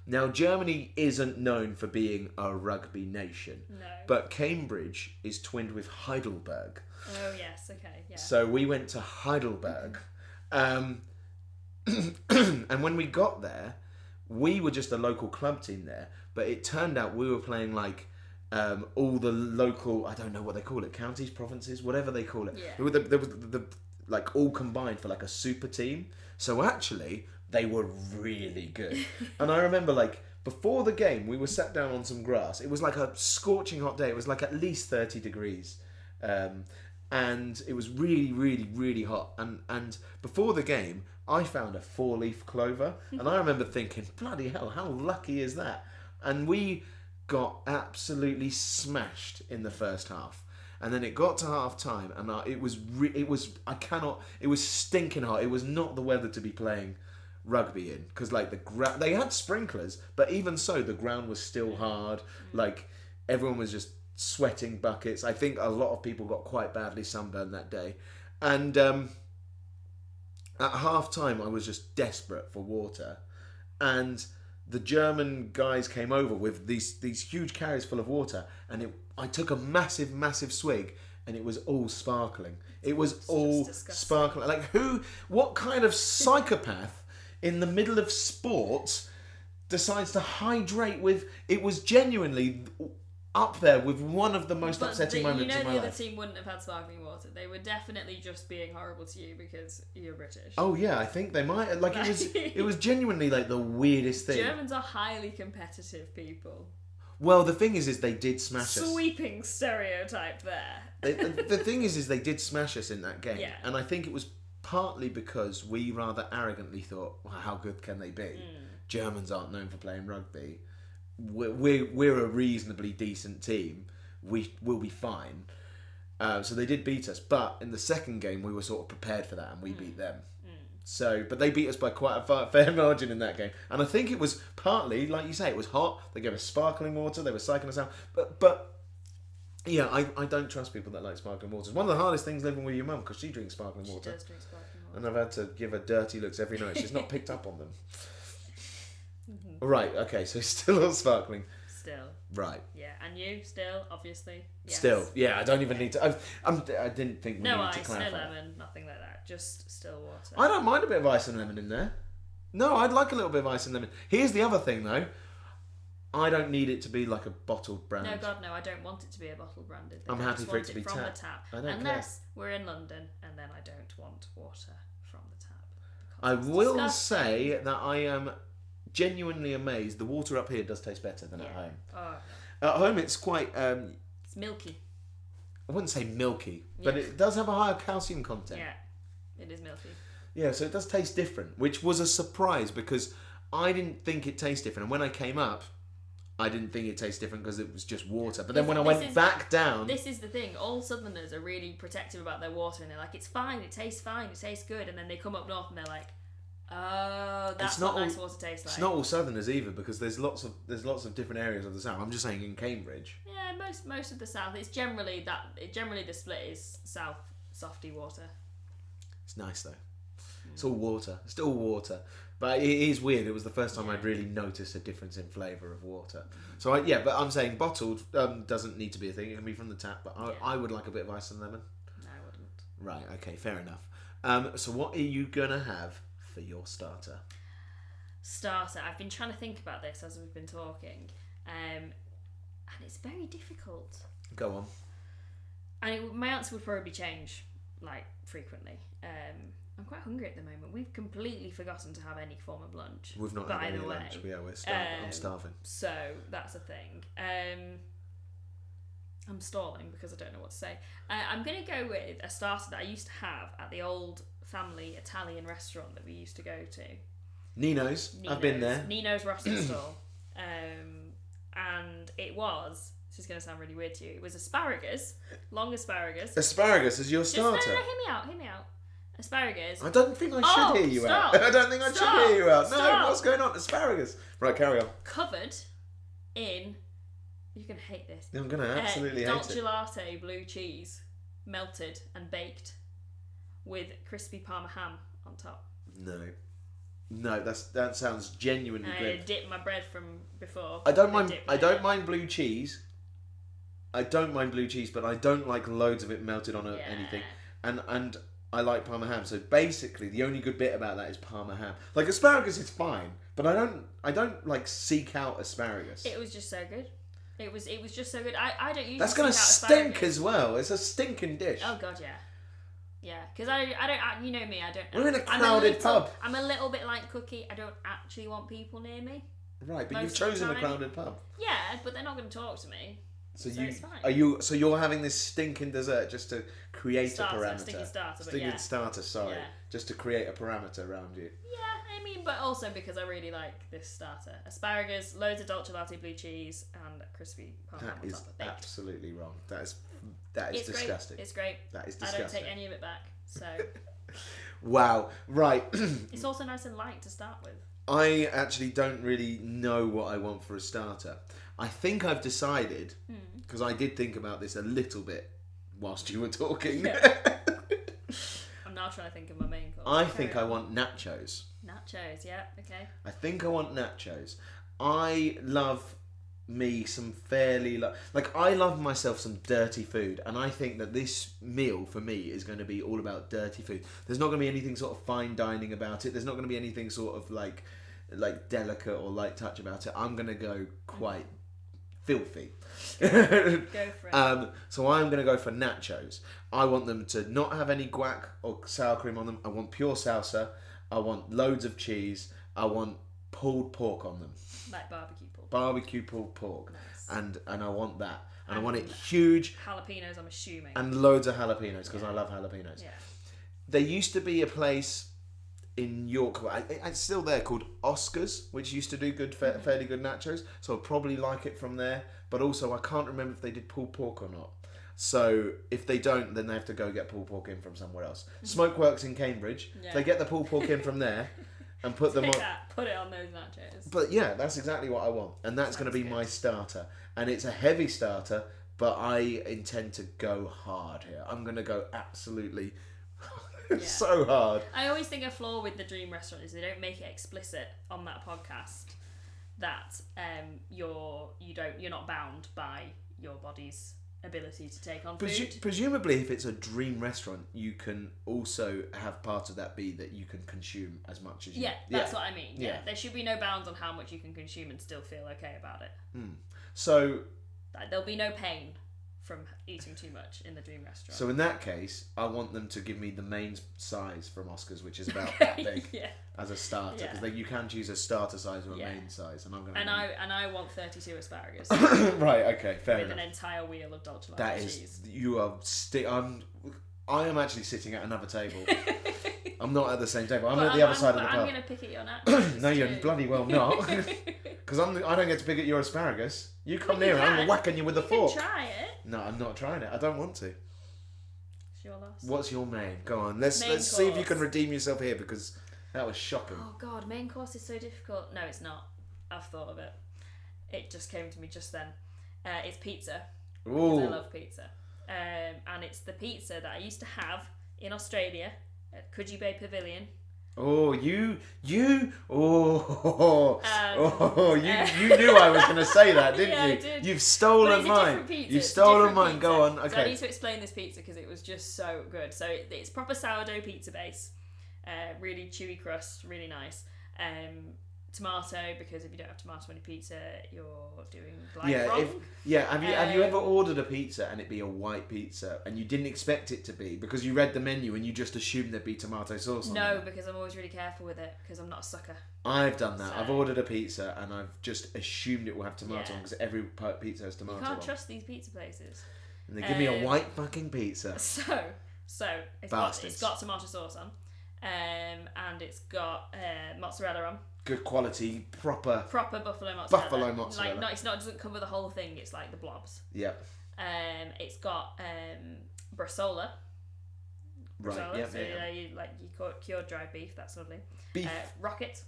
Now, Germany isn't known for being a rugby nation. No. But Cambridge is twinned with Heidelberg. Oh, yes, okay, yeah. So we went to Heidelberg. And when we got there, we were just a local club team there. But it turned out we were playing like all the local, I don't know what they call it, counties, provinces, whatever they call it. Yeah. There was the like all combined for like a super team. So actually, they were really good. And I remember like before the game, we were sat down on some grass. It was like a scorching hot day. It was like at least 30 degrees. And it was really, really, really hot. And before the game, I found a 4-leaf clover. And I remember thinking, bloody hell, how lucky is that? And we got absolutely smashed in the first half. And then it got to half time, and it was stinking hot. It was not the weather to be playing rugby in, because like they had sprinklers, but even so, the ground was still hard. Like everyone was just sweating buckets. I think a lot of people got quite badly sunburned that day. And at half time, I was just desperate for water. And the German guys came over with these huge carriers full of water. And I took a massive, massive swig. And it was all sparkling. It was all sparkling. Like, what kind of psychopath in the middle of sports decides to hydrate with... It was genuinely up there with one of the most upsetting moments of my life. You know the other team wouldn't have had sparkling water. They were definitely just being horrible to you because you're British. Oh yeah, I think they might. Like, it was genuinely like the weirdest thing. Germans are highly competitive people. Well, the thing is they did smash us. Sweeping stereotype there. The thing is they did smash us in that game. Yeah. And I think it was partly because we rather arrogantly thought, well, how good can they be? Germans aren't known for playing rugby. We're a reasonably decent team. We'll be fine. So they did beat us. But in the second game, we were sort of prepared for that and we beat them. So, but they beat us by quite a fair margin in that game. And I think it was partly, like you say, it was hot. They gave us sparkling water. They were psyching us out. But yeah, I don't trust people that like sparkling water. It's one of the hardest things living with your mum because she drinks sparkling water. She does drink sparkling water. And I've had to give her dirty looks every night. She's not picked up on them. Right, okay, so still all sparkling. Still. Right. Yeah, and you still, obviously. Yes. Still, yeah. I don't even need to. I didn't think we no needed to ice, clarify. no lemon, nothing like that. Just still water. I don't mind a bit of ice and lemon in there. No, I'd like a little bit of ice and lemon. Here's the other thing, though. I don't need it to be like a bottled brand. No, God, no. I don't want it to be a bottle branded thing. I'm happy for it to be from tap. the tap. I don't Unless we're in London, and then I don't want water from the tap. I will disgusting. say that I am genuinely amazed. The water up here does taste better than at home. Oh, At home, it's quite. it's milky. I wouldn't say milky, but Yeah. it does have a higher calcium content. Yeah, it is milky. Yeah, so it does taste different, which was a surprise because I didn't think it tasted different. And when I came up, I didn't think it tasted different because it was just water. But then when I went back down... This is the thing. All Southerners are really protective about their water and they're like, it's fine, it tastes good. And then they come up north and they're like, oh, that's what nice water tastes like. It's not all Southerners either because there's lots of different areas of the South. I'm just saying in Cambridge. Yeah, most of the South. It's generally the split is South softy water. It's nice though. It's all water. It's still water. But it is weird. It was the first time I'd really noticed a difference in flavour of water. So but I'm saying bottled doesn't need to be a thing. It can be from the tap. But I would like a bit of ice and lemon. No, I wouldn't. Right. Okay. Fair enough. So what are you gonna have for your starter? Starter. I've been trying to think about this as we've been talking, and it's very difficult. Go on. And my answer would probably change frequently. I'm quite hungry at the moment. We've completely forgotten to have any form of lunch. We've not had any lunch. Yeah, we're starving. I'm starving. So that's a thing. I'm stalling because I don't know what to say. I'm going to go with a starter that I used to have at the old family Italian restaurant that we used to go to. Nino's. I've been there. Nino's roasting stall. And it was... This is going to sound really weird to you. It was asparagus. Long asparagus. Asparagus is your starter? Just, no, hear me out. Asparagus. I don't think I should hear you out. I don't think I should hear you out. No, what's going on? Asparagus. Right, carry on. Covered in... You're going to hate this. I'm going to absolutely hate it. Dolce latte blue cheese. Melted and baked. With crispy Parma ham on top. No, that sounds genuinely good. I dipped my bread from before. I don't mind blue cheese. I don't mind blue cheese, but I don't like loads of it melted on anything. And I like Parma ham. So basically, the only good bit about that is Parma ham. Like asparagus is fine, but I don't like seek out asparagus. It was just so good. It was just so good. I don't usually. That's gonna stink as well. It's a stinking dish. Oh god, yeah. Yeah, because I don't. You know me. I don't. We're in a crowded pub. I'm a little bit like Cookie. I don't actually want people near me. Right, but you've chosen a crowded pub. Yeah, but they're not going to talk to me. So it's fine. You're having this stinking dessert just to create a parameter. Stinking starter, sorry. Yeah. Just to create a parameter around you. Yeah, I mean, but also because I really like this starter. Asparagus, loads of dolce latte blue cheese, and crispy Parma ham on top. That is absolutely wrong. That is disgusting. It's great. That is disgusting. I don't take any of it back. So. Wow. Right. It's also nice and light to start with. I actually don't really know what I want for a starter. I think I've decided, because I did think about this a little bit whilst you were talking. Yeah. I'm now trying to think of my main course. I think I want nachos. Nachos, yeah, okay. I think I want nachos. I love me some fairly... I love myself some dirty food, and I think that this meal, for me, is going to be all about dirty food. There's not going to be anything sort of fine dining about it. There's not going to be anything sort of like delicate or light touch about it. I'm going to go quite filthy. Go for it. So I'm going to go for nachos. I want them to not have any guac or sour cream on them. I want pure salsa. I want loads of cheese. I want pulled pork on them. Like barbecue pork. Barbecue pulled pork. Nice. And I want that. And I want it huge. Jalapenos, I'm assuming. And loads of jalapenos, because I love jalapenos. Yeah. There used to be a place in York, it's still there, called Oscars, which used to do fairly good nachos. So I'd probably like it from there. But also, I can't remember if they did pulled pork or not. So if they don't, then they have to go get pulled pork in from somewhere else. Smokeworks in Cambridge. Yeah. If they get the pulled pork in from there and put them on. Put it on those nachos. But yeah, that's exactly what I want, and that's going to be my starter. And it's a heavy starter, but I intend to go hard here. I'm going to go absolutely so hard. I always think a flaw with the dream restaurant is they don't make it explicit on that podcast that you're not bound by your body's ability to take on food. Presumably, if it's a dream restaurant, you can also have part of that be that you can consume as much as you. Yeah, that's what I mean. Yeah. There should be no bounds on how much you can consume and still feel okay about it. So there'll be no pain from eating too much in the dream restaurant. So in that case, I want them to give me the main size from Oscars, which is about that big, as a starter, because you can choose a starter size or a main size, and I'm going to. And I want 32 asparagus. Right. Okay. Fair enough. With an entire wheel of Dolce Vita That cheese. is, you are. I am actually sitting at another table. I'm not at the same table. I'm at the other side of the pub. I'm going to pick at your nachos. No, you're bloody well not. Because I don't get to pick at your asparagus. You come near it, I'm whacking you with a fork. You can try it. No, I'm not trying it. I don't want to. It's your loss. What's your main? Go on. Let's see if you can redeem yourself here, because that was shocking. Oh God, main course is so difficult. No, it's not. I've thought of it. It just came to me just then. It's pizza. Ooh. Because I love pizza. And it's the pizza that I used to have in Australia at Coogee Bay Pavilion. Oh, you knew I was going to say that, didn't you? I did. You've stolen mine. You've stolen mine. Go on. Okay. So I need to explain this pizza because it was just so good. So it's proper sourdough pizza base, really chewy crust, really nice. Tomato, because if you don't have tomato on your pizza, you're doing life wrong. Have you ever ordered a pizza and it be a white pizza and you didn't expect it to be because you read the menu and you just assumed there'd be tomato sauce on it? No, because I'm always really careful with it because I'm not a sucker. I've done that. I've ordered a pizza and I've just assumed it will have tomato on because every pizza has tomato on. You can't trust these pizza places. And they give me a white fucking pizza. So it's got tomato sauce on, and it's got mozzarella on. Good quality, proper buffalo mozzarella. Buffalo mozzarella. Like, it doesn't cover the whole thing. It's like the blobs. Yep. It's got bresaola. Right. Yep. So you cured dried beef. That's lovely. Beef. Rocket.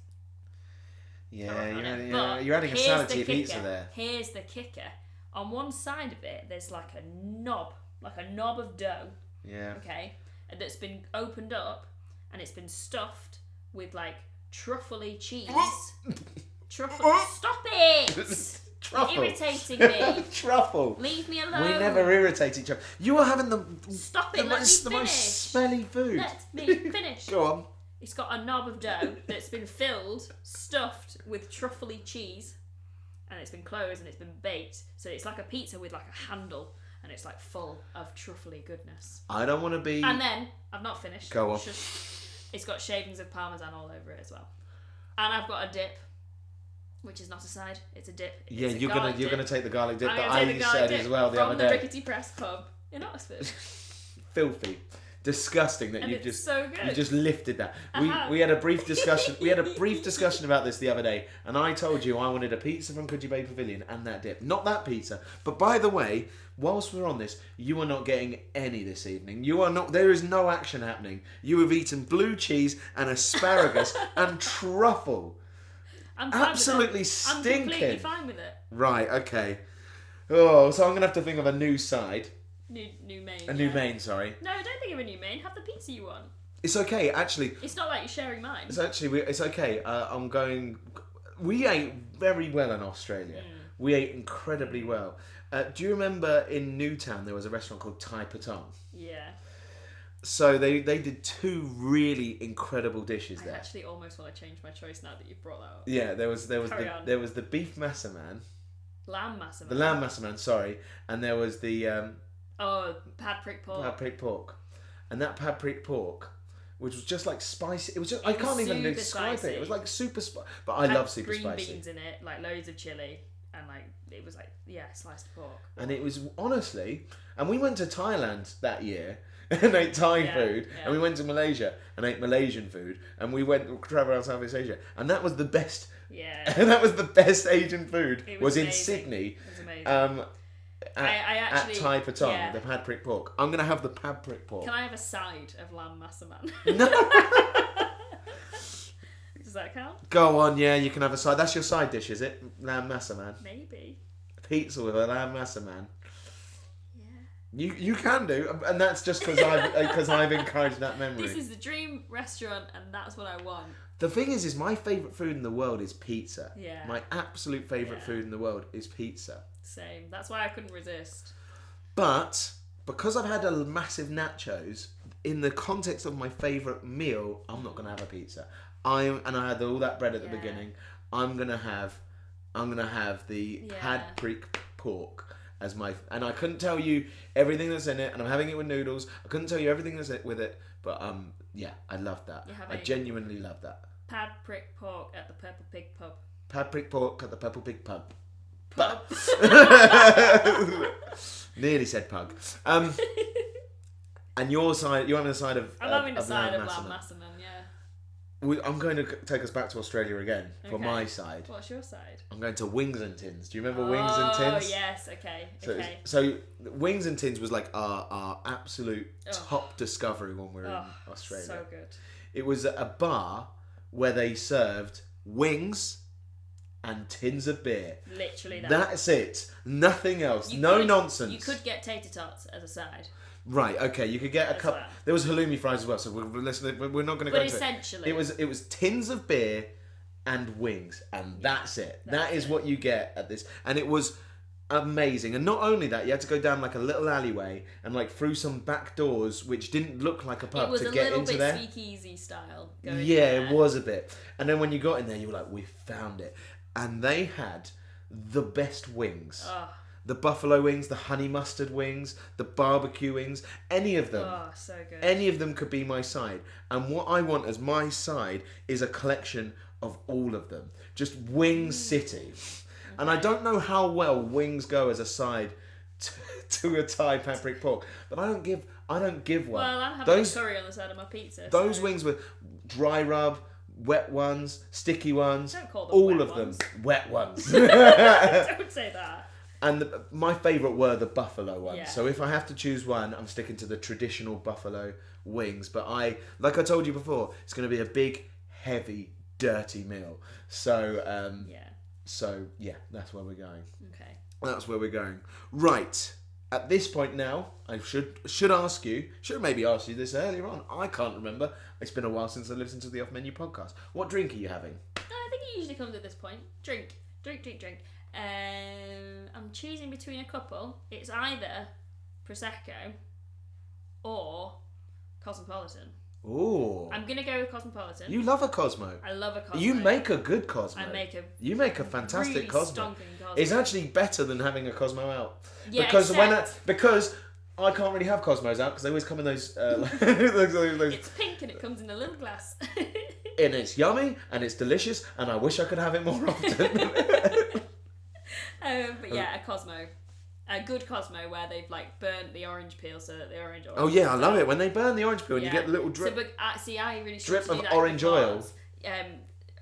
Yeah, you're adding a salad to your pizza there. Here's the kicker. On one side of it, there's like a knob of dough. Yeah. Okay, and that's been opened up, and it's been stuffed with like truffly cheese. Truffle. Stop it! Truffle. You're irritating me. Truffle. Leave me alone. We never irritate each other. You are having Stop it. the Let most smelly food. Let me finish. Go on. It's got a knob of dough that's been stuffed with truffly cheese, and it's been closed and it's been baked. So it's like a pizza with like a handle, and it's like full of truffly goodness. I don't want to be. And then I've not finished. Go on. It's got shavings of parmesan all over it as well, and I've got a dip, which is not a side; it's a dip. Yeah, you're gonna take the garlic dip that I said as well the other day. From the Rickety Press pub in Oxford. Filthy. Disgusting that And you just so good. you just lifted that. We had a brief discussion. We had a brief discussion about this the other day, and I told you I wanted a pizza from Coogee Bay Pavilion and that dip, not that pizza. But by the way, whilst we're on this, you are not getting any this evening. You are not. There is no action happening. You have eaten blue cheese and asparagus and truffle. I'm fine absolutely with it. stinking. I'm completely fine with it. Right, okay. Oh, so I'm going to have to think of a new side. New main. A new main, sorry. No, don't think of a new main. Have the pizza you want. It's okay, actually. It's not like you're sharing mine. It's okay. We ate very well in Australia. We ate incredibly well. Do you remember in Newtown there was a restaurant called Thai Patong? Yeah. So they did two really incredible dishes there. I actually almost want to change my choice now that you've brought that up. Yeah, there was the beef massaman. Lamb massaman. The lamb massaman, sorry, and there was the pad prick pork. Pad prick pork, and that pad prick pork, which was just like spicy. I can't even describe it. It was like super spicy, but I love super green spicy. beans in it, like loads of chili, and like it was like sliced pork. And it was honestly, and we went to Thailand that year and ate Thai food, and we went to Malaysia and ate Malaysian food, and we went to travel around Southeast Asia, and that was the best. Yeah. And that was the best Asian food. Was in amazing. Sydney. It was amazing. At Thai Patong, the pad prick pork. I'm gonna have the pad prick pork. Can I have a side of lamb massaman? No. Does that count? Go on, yeah, you can have a side. That's your side dish, is it? Lamb massaman. Maybe. Pizza with a lamb massaman. Yeah. You can do, and that's just because I've encouraged that memory. This is the dream restaurant, and that's what I want. The thing is my favourite food in the world is pizza. Yeah. My absolute favourite food in the world is pizza. Same. That's why I couldn't resist. But because I've had a massive nachos, in the context of my favourite meal, I'm not gonna have a pizza. I had all that bread at the beginning. I'm gonna have the pad prick pork as my, and I couldn't tell you everything that's in it, and I'm having it with noodles. I couldn't tell you everything that's with it, but yeah, I love that. I genuinely love that. Pad prick pork at the Purple Pig pub. Pad prick pork at the Purple Pig pub. Pub. Nearly said pug. And you're having a side of. I'm having a side of lamb massaman. Yeah. I'm going to take us back to Australia again for my side. What's your side? I'm going to Wings and Tins. Do you remember Wings and Tins? Oh yes, okay. So Wings and Tins was like our absolute top discovery when we were in Australia. So good. It was a bar where they served wings and tins of beer. Literally that. That's it. Nothing else. Nonsense. You could get tater tots as a side. Right, okay, you could get a cup. There was halloumi fries as well, so we're not going to go into essentially, it was tins of beer and wings, and that's it. That is what you get at this, and it was amazing. And not only that, you had to go down like a little alleyway and like through some back doors, which didn't look like a pub to get into there. It was a little bit speakeasy style. It was a bit. And then when you got in there, you were like, we found it. And they had the best wings. The buffalo wings, the honey mustard wings, the barbecue wings, any of them. Oh, so good. Any of them could be my side. And what I want as my side is a collection of all of them. Just Wing City. Okay. And I don't know how well wings go as a side to a Thai pad prick pork, but I don't give one. Well, I'm having a curry on the side of my pizza. Those wings were dry rub, wet ones, sticky ones. Don't call them all wet of ones. them. Wet ones. Don't say that. And my favourite were the buffalo ones. Yeah. So if I have to choose one, I'm sticking to the traditional buffalo wings. But like I told you before, it's going to be a big, heavy, dirty meal. So yeah, that's where we're going. Okay. That's where we're going. Right. At this point now, I should ask you, should maybe ask you this earlier on. I can't remember. It's been a while since I listened to the Off Menu podcast. What drink are you having? I think it usually comes at this point. Drink. I'm choosing between a couple. It's either Prosecco or Cosmopolitan. Ooh. I'm gonna go with Cosmopolitan. You love a Cosmo. I love a Cosmo. You make a good Cosmo. You make a fantastic really Cosmo. Cosmo. It's actually better than having a Cosmo out. Yeah, because because I can't really have Cosmos out because they always come in those. those. It's pink and it comes in a little glass. And it's yummy and it's delicious and I wish I could have it more often. But yeah, a Cosmo. A good Cosmo where they've like burnt the orange peel so that the orange oil. Oh yeah, I love it when they burn the orange peel and you get a little drip. So, but I really drip of that orange oil.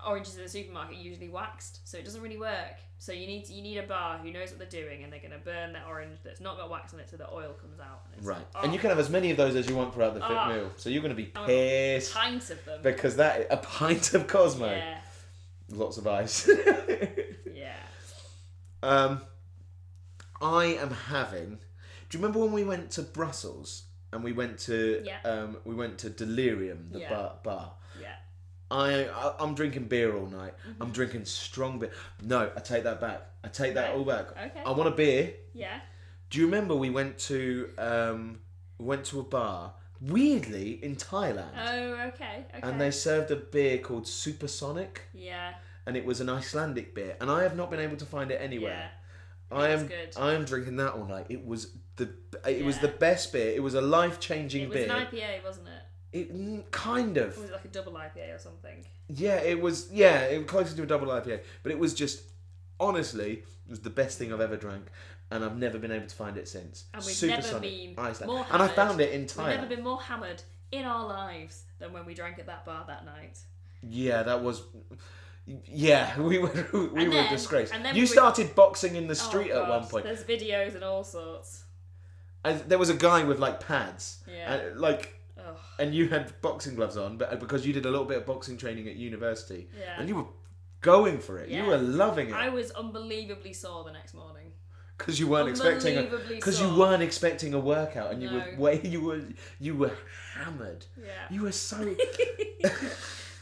Oranges in the supermarket are usually waxed, so it doesn't really work. So you need a bar who knows what they're doing, and they're going to burn that orange that's not got wax on it, so the oil comes out. And it's right, and you can have as many of those as you want throughout the meal. So you're going to be pissed. Pints of them because a pint of Cosmo. Yeah. Lots of ice. Yeah. I am having. Do you remember when we went to Brussels and we went to Delirium, the bar? Yeah. I'm drinking beer all night. Mm-hmm. I'm drinking strong beer. No, I take that back. I take that all back. Okay. I want a beer. Yeah. Do you remember we went to a bar, weirdly, in Thailand? Oh, okay. And they served a beer called Supersonic. Yeah. And it was an Icelandic beer, and I have not been able to find it anywhere. Yeah. I am drinking that all night. It was the best beer. It was a life-changing beer. It was an IPA, wasn't it? Kind of. Or was it like a double IPA or something? Yeah, it was. Yeah, it was closer to a double IPA, but it was just, honestly, it was the best thing I've ever drank, and I've never been able to find it since. And we've Supersonic, never been Iceland. more hammered. And I found it in Thailand. We've never been more hammered in our lives than when we drank at that bar that night. Yeah, that was. Yeah, we were disgraced. And then you started boxing in the street at one point. There's videos and all sorts. And there was a guy with like pads. Yeah. And, and you had boxing gloves on, but because you did a little bit of boxing training at university. Yeah. And you were going for it. Yeah. You were loving it. I was unbelievably sore the next morning. Because you weren't expecting a workout, and you were hammered. Yeah. You were so.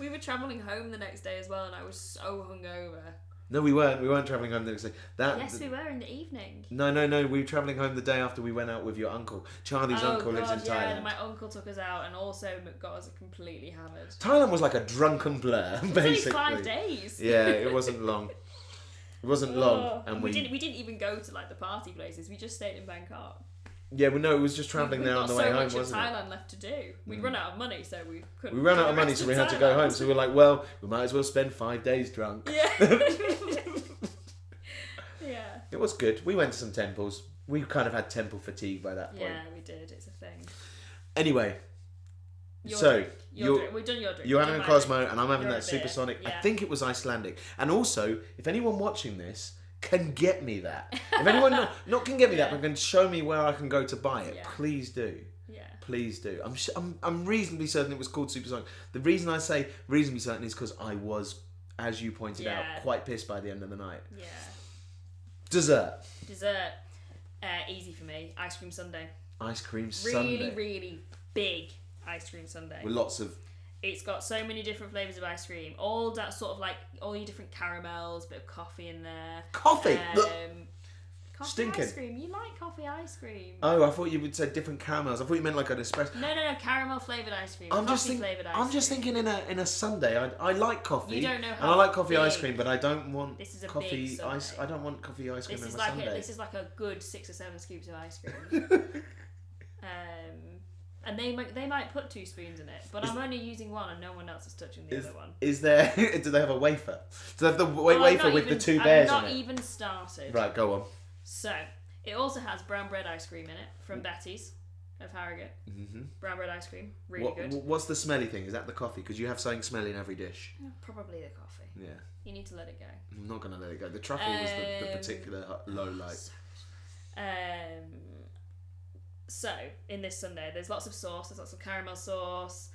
We were travelling home the next day as well, and I was so hungover. No, we weren't. We weren't travelling home the next day. We were in the evening. No. We were travelling home the day after we went out with your uncle. Charlie's uncle lives in Thailand. Yeah, and my uncle took us out and also got us completely hammered. Thailand was like a drunken blur, basically. It was only 5 days. Yeah, it wasn't long. It wasn't long, and we didn't even go to like the party places. We just stayed in Bangkok. Yeah, well, no, it was just travelling there on the way home, wasn't it? We've got so much of Thailand left to do. We'd run out of money, so we couldn't. We ran out of money, so we had to go home. So we were like, well, we might as well spend 5 days drunk. Yeah. Yeah. It was good. We went to some temples. We kind of had temple fatigue by that point. Yeah, we did. It's a thing. Anyway, We've done your drink. You're having a Cosmo, and I'm having You're that Supersonic. Yeah. I think it was Icelandic. And also, if anyone watching this can get me that, if anyone not can get me that, but can show me where I can go to buy it, please do. Yeah. Please do. I'm reasonably certain it was called Supersonic. The reason I say reasonably certain is because I was, as you pointed out, quite pissed by the end of the night. Yeah. Dessert. Easy for me. Ice cream sundae. Ice cream sundae. Really, really big ice cream sundae. With lots of. It's got so many different flavours of ice cream. All that sort of like all your different caramels, bit of coffee in there. Coffee. Coffee Stinking. ice cream. You like coffee ice cream? Oh, I thought you would say different caramels. I thought you meant like an espresso. No. Caramel flavoured ice cream. I'm just thinking in a sundae. I like coffee. You don't know how. And I like coffee ice cream, but I don't want coffee big ice. I don't want coffee ice cream in my sundae. This is like a good 6 or 7 scoops of ice cream. And they might put 2 spoons in it, but I'm only using one, and no one else is touching the other one. Is there? Do they have a wafer? Do they have the wafer with the 2 bears on it? I've not even started. Right, go on. So it also has brown bread ice cream in it from Betty's of Harrogate. Mm-hmm. Brown bread ice cream, really good. What's the smelly thing? Is that the coffee? Because you have something smelly in every dish. Probably the coffee. Yeah. You need to let it go. I'm not gonna let it go. The truffle was the particular low light. So in this sundae, there's lots of sauce. There's lots of caramel sauce.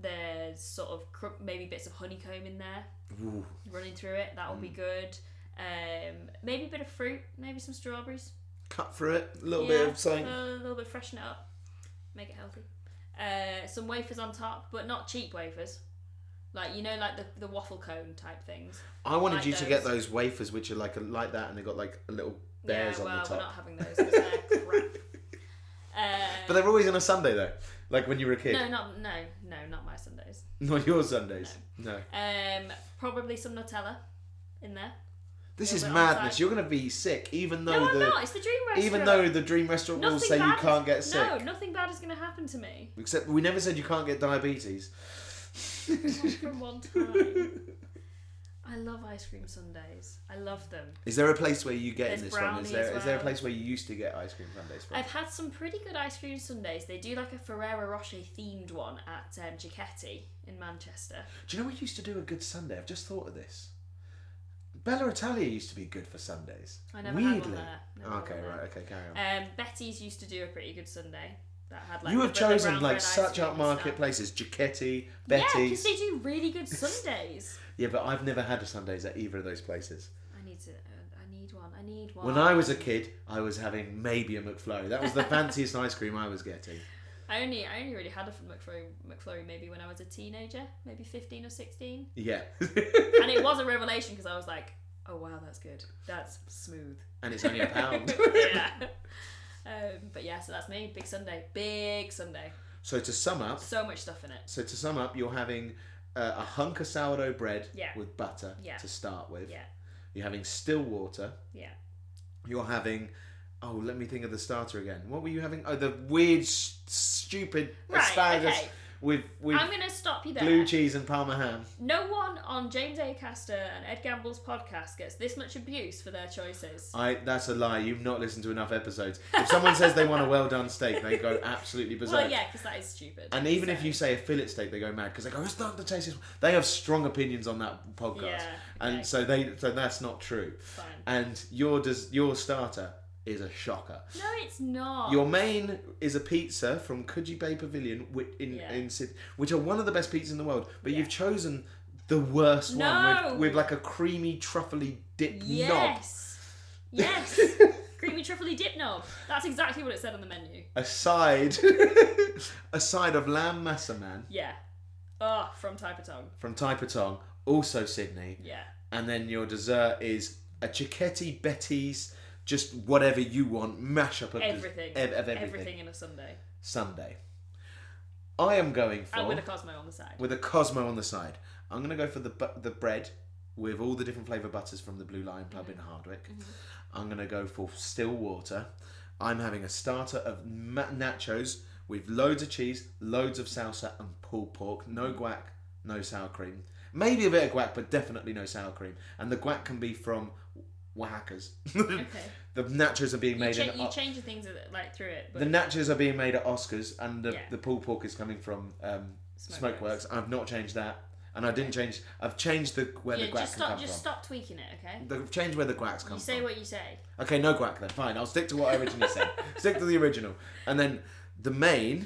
There's sort of maybe bits of honeycomb in there. Ooh. Running through it. That will be good. Maybe a bit of fruit. Maybe some strawberries. Cut through it. A little bit of something. A little bit, freshen it up. Make it healthy. Some wafers on top, but not cheap wafers. Like like the waffle cone type things. I wanted you to get those wafers which are like that, and they got like little bears on the top. We're not having those because they're crap. But they're always on a Sunday though, like when you were a kid. No, not my Sundays. Not your Sundays. No. Probably some Nutella in there. This is madness. You're going to be sick, even though I'm not. It's the Dream Restaurant. Even though the Dream Restaurant rules say you can't get sick. No, nothing bad is going to happen to me. Except we never said you can't get diabetes. From one time. I love ice cream sundaes. I love them. Is there a place where you get this from? Is there well. a place where you used to get ice cream sundaes from? I've had some pretty good ice cream sundaes. They do like a Ferrero Rocher themed one at Giacchetti in Manchester. Do you know what used to do a good sundae? I've just thought of this. Bella Italia used to be good for Sundays. I never Weirdly. had one there. Okay, right. Okay, carry on. Betty's used to do a pretty good sundae. that had like you have the chosen brown like bread ice such cream and upmarket stuff. places. Giacchetti, Yeah, because Betty's. they do really good sundaes. Yeah, but I've never had a Sundays at either of those places. I need one. I need one. When I was a kid, I was having maybe a McFlurry. That was the fanciest ice cream I was getting. I only really had a McFlurry maybe when I was a teenager, maybe 15 or 16. Yeah. And it was a revelation because I was like, oh wow, that's good. That's smooth. And it's only £1. Yeah. But yeah, so that's me. Big Sunday. Big Sunday. So to sum up, So much stuff in it. you're having a hunk of sourdough bread Yeah. with butter Yeah. to start with. Yeah. You're having still water. Yeah. You're having... Oh, let me think of the starter again. What were you having? Oh, the weird, stupid Right, asparagus okay. with I'm going to stop you there. blue cheese and parma ham. No one on James Acaster and Ed Gamble's podcast gets this much abuse for their choices. That's a lie. You've not listened to enough episodes. If someone says they want a well done steak, they go absolutely berserk. Well, yeah, because that is stupid. And even if you say a fillet steak, they go mad because they go, it's not the tastiest. They have strong opinions on that podcast, Yeah, and okay. so that's not true. Fine. And your starter is a shocker. No, it's not. Your main is a pizza from Coogee Bay Pavilion in Sydney, which are one of the best pizzas in the world. But you've chosen the worst one with like a creamy truffly dip knob. Yes. Creamy truffly dip knob. That's exactly what it said on the menu. A side of lamb massaman Yeah. Oh, from Tai Patong. from Tai Patong, also Sydney. Yeah. And then your dessert is a Giacchetti, Betty's, just whatever you want, mash up of Everything. everything. Everything in a sundae. Sunday. I am going for... And with a Cosmo on the side. With a Cosmo on the side. I'm going to go for the bread with all the different flavour butters from the Blue Lion Pub in Hardwick. I'm going to go for still water. I'm having a starter of nachos with loads of cheese, loads of salsa and pulled pork. No guac, no sour cream. Maybe a bit of guac, but definitely no sour cream. And the guac can be from Oaxaca's. Okay. The nachos are being made You change the things like through it. But the nachos are being made at Oscar's, and the Yeah. the pulled pork is coming from Smokeworks. Smokeworks. I've not changed that, and I didn't change. I've changed where the guac can come just from. stop tweaking it, okay? I've changed where the guac's come You say from. what you say. Okay, no guac then. Fine, I'll stick to what I originally said. Stick to the original, and then the main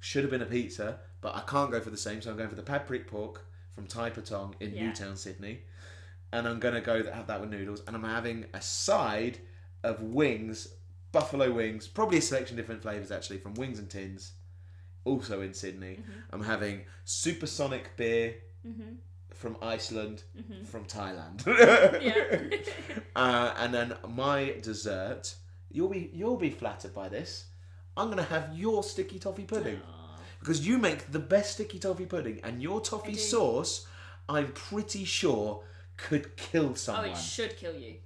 should have been a pizza, but I can't go for the same, so I'm going for the pad prick pork from Tai Patong in Yeah. Newtown, Sydney, and I'm gonna have that with noodles, and I'm having a side of wings, buffalo wings, probably a selection of different flavours actually, from Wings and Tins, also in Sydney. I'm having supersonic beer from Iceland, from Thailand. Yeah. And then my dessert, you'll be flattered by this. I'm gonna have your sticky toffee pudding. Aw. Because you make the best sticky toffee pudding, and your toffee do. sauce, I'm pretty sure, could kill Oh, someone. it should kill you.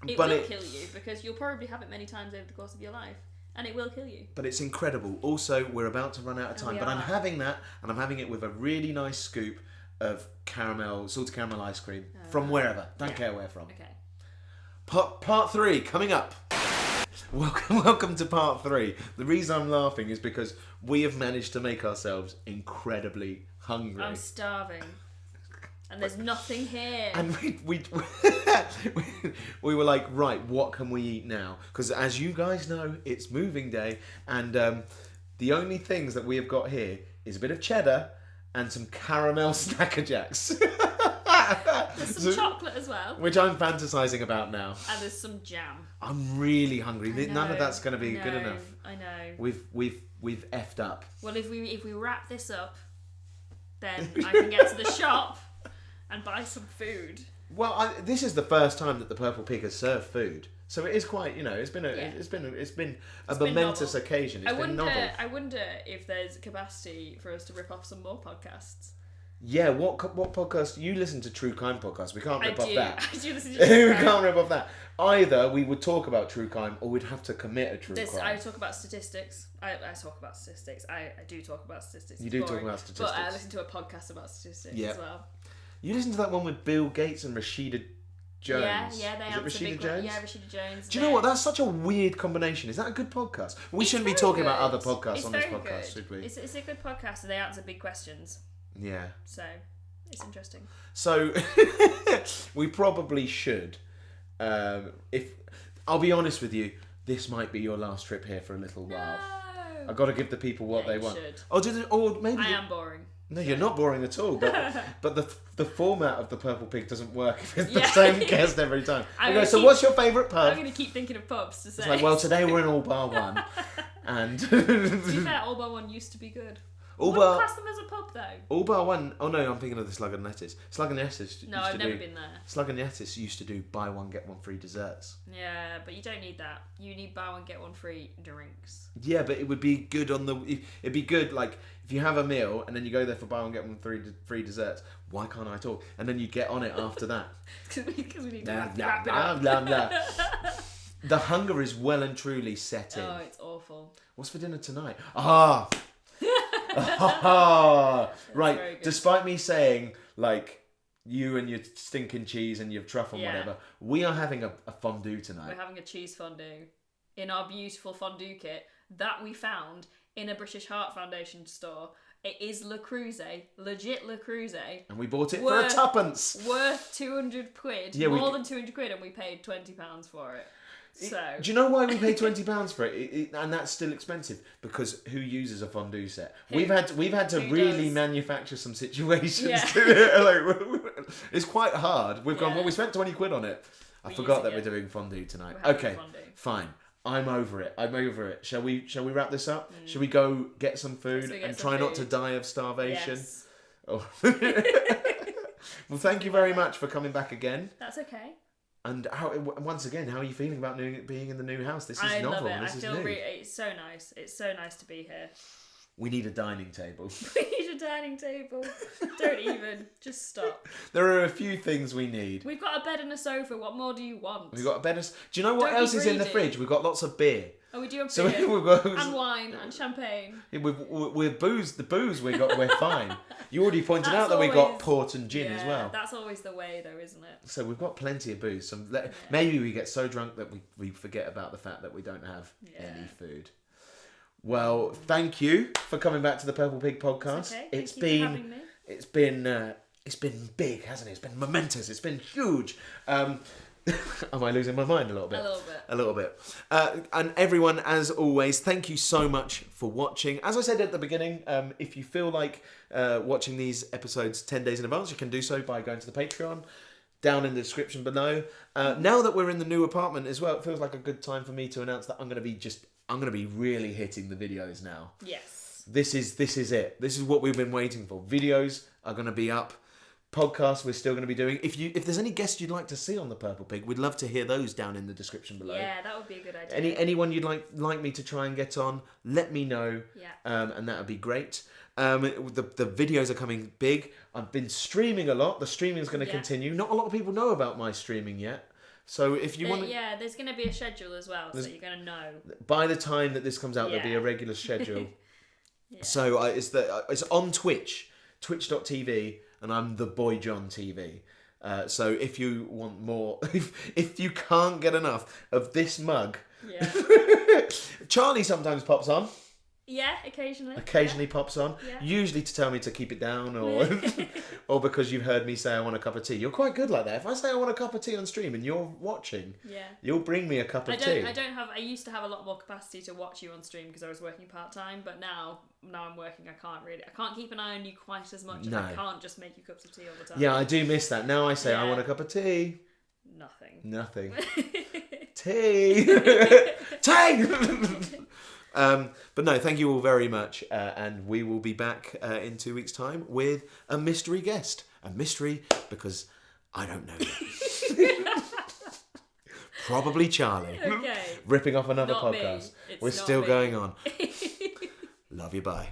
It But will it- kill you because you'll probably have it many times over the course of your life, and it will kill you. But it's incredible. Also, we're about to run out of time, we but I'm are. having that, and I'm having it with a really nice scoop of salted caramel ice cream from wherever. Don't care where from. Okay. Part 3 coming up. Welcome to part 3. The reason I'm laughing is because we have managed to make ourselves incredibly hungry. I'm starving, and there's nothing here. And we were like, right, what can we eat now? Because as you guys know, it's moving day, and the only things that we have got here is a bit of cheddar and some caramel Snacker Jacks. There's some chocolate as well, Which I'm fantasizing about now. and there's some jam. I'm really hungry. I None of know, that's going to be I good know, enough. I know. We've effed up. Well, if we wrap this up, then I can get to the shop and buy some food. Well, this is the first time that the Purple Pig has served food, so it is quite. It's been a momentous novel. occasion. It's been novel. I wonder if there's capacity for us to rip off some more podcasts. Yeah, what podcast? You listen to True Crime podcasts. We can't rip off that. I do listen to We true crime. can't rip off that. Either we would talk about true crime, or we'd have to commit a true crime. I talk about statistics. I talk about statistics. I do talk about statistics. You It's do talk boring, about statistics. But I listen to a podcast about statistics Yeah. as well. You listen to that one with Bill Gates and Rashida Jones. Yeah, they Is it answer Rashida big Jones? Yeah, Rashida Jones. Do you know what? That's such a weird combination. Is that a good podcast? We It's shouldn't be very talking good. about other podcasts It's on this very podcast, good. should we? It's a good podcast, and they answer big questions. Yeah. So it's interesting. So we probably should. If I'll be honest with you, this might be your last trip here for a little while. I've got to give the people what they want. Should. Or maybe I am boring. No, you're not boring at all. But the format of the Purple Pig doesn't work if it's the same guest every time. So what's your favourite pub? I'm going to keep thinking of pubs to say. It's like, well, today we're in All Bar One, and to be fair, All Bar One used to be good. All Wouldn't Bar class them as a pub though. All Bar One. Oh no, I'm thinking of the Slug and Lettuce. Slug and Lettuce. No, I've never been there. Slug and Lettuce used to do buy one get one free desserts. Yeah, but you don't need that. You need buy one get one free drinks. Yeah, but it would be good on the. It'd be good like if you have a meal and then you go there for buy one get one free desserts. Why can't I talk? And then you get on it after that. Because we need to wrap it up. Blah, blah. The hunger is well and truly set in. Oh, it's awful. What's for dinner tonight? Right. Despite me saying like you and your stinking cheese and your truffle and whatever, we are having a fondue tonight. We're having a cheese fondue in our beautiful fondue kit that we found in a British Heart Foundation store. It is Le Creuset, legit Le Creuset. And we bought it for a tuppence. Worth 200 quid. Yeah, more than 200 quid, and we paid £20 for it. So. Do you know why we paid £20 for it? And that's still expensive because who uses a fondue set? We've had to really manufacture some situations to it. Like, it's quite hard. We've gone, well, we spent 20 quid on it. I forgot that we're doing fondue tonight. Okay, fine. I'm over it. Shall we wrap this up? Shall we go get some food and try not to die of starvation? Yes. Oh. Well, thank you very much for coming back again. That's okay. And once again, how are you feeling about being in the new house? This is I novel. love it. This I is feel new. it's so nice. It's so nice to be here. We need a dining table. We need a dining table. Don't even. Just stop. There are a few things we need. We've got a bed and a sofa. What more do you want? We've got a bed. Do you know what else is in the fridge? We've got lots of beer. Oh, we do have So beer. we've got and wine and champagne. With booze, the booze we're fine. You already pointed out that we got port and gin as well. That's always the way, though, isn't it? So we've got plenty of booze. Maybe we get so drunk that we forget about the fact that we don't have any food. Well, thank you for coming back to the Purple Pig podcast. Okay. It's Thank you for having me. It's been big, hasn't it? It's been momentous. It's been huge. Am I losing my mind a little bit? A little bit. And everyone, as always, thank you so much for watching. As I said at the beginning, if you feel like watching these episodes 10 days in advance, you can do so by going to the Patreon. Down in the description below. Now that we're in the new apartment as well, it feels like a good time for me to announce that I'm going to be really hitting the videos now. Yes. This is it. This is what we've been waiting for. Videos are going to be up. Podcasts we're still going to be doing. If there's any guests you'd like to see on the Purple Pig, we'd love to hear those down in the description below. Yeah, that would be a good idea. Anyone you'd like me to try and get on, let me know. Yeah. And that would be great. The videos are coming big. I've been streaming a lot. The streaming is going to continue. Not a lot of people know about my streaming yet. So if you want, there's going to be a schedule as well, so you're going to know. By the time that this comes out, there'll be a regular schedule. So it's on Twitch, twitch.tv, and I'm the Boy John TV. So if you want more, if you can't get enough of this mug, Charlie sometimes pops on. Yeah, occasionally. Occasionally pops on. Yeah. Usually to tell me to keep it down or because you've heard me say I want a cup of tea. You're quite good like that. If I say I want a cup of tea on stream and you're watching, you'll bring me a cup of tea. I used to have a lot more capacity to watch you on stream because I was working part-time, but now I'm working, I can't keep an eye on you quite as much. No. I can't just make you cups of tea all the time. Yeah, I do miss that. Now I say I want a cup of tea. Nothing. Tea. Tea! But no, thank you all very much, and we will be back in 2 weeks' time with a mystery guest. A mystery because I don't know yet. Probably Charlie. Okay. Ripping off another Not podcast. Me. We're still going on. Love you, bye.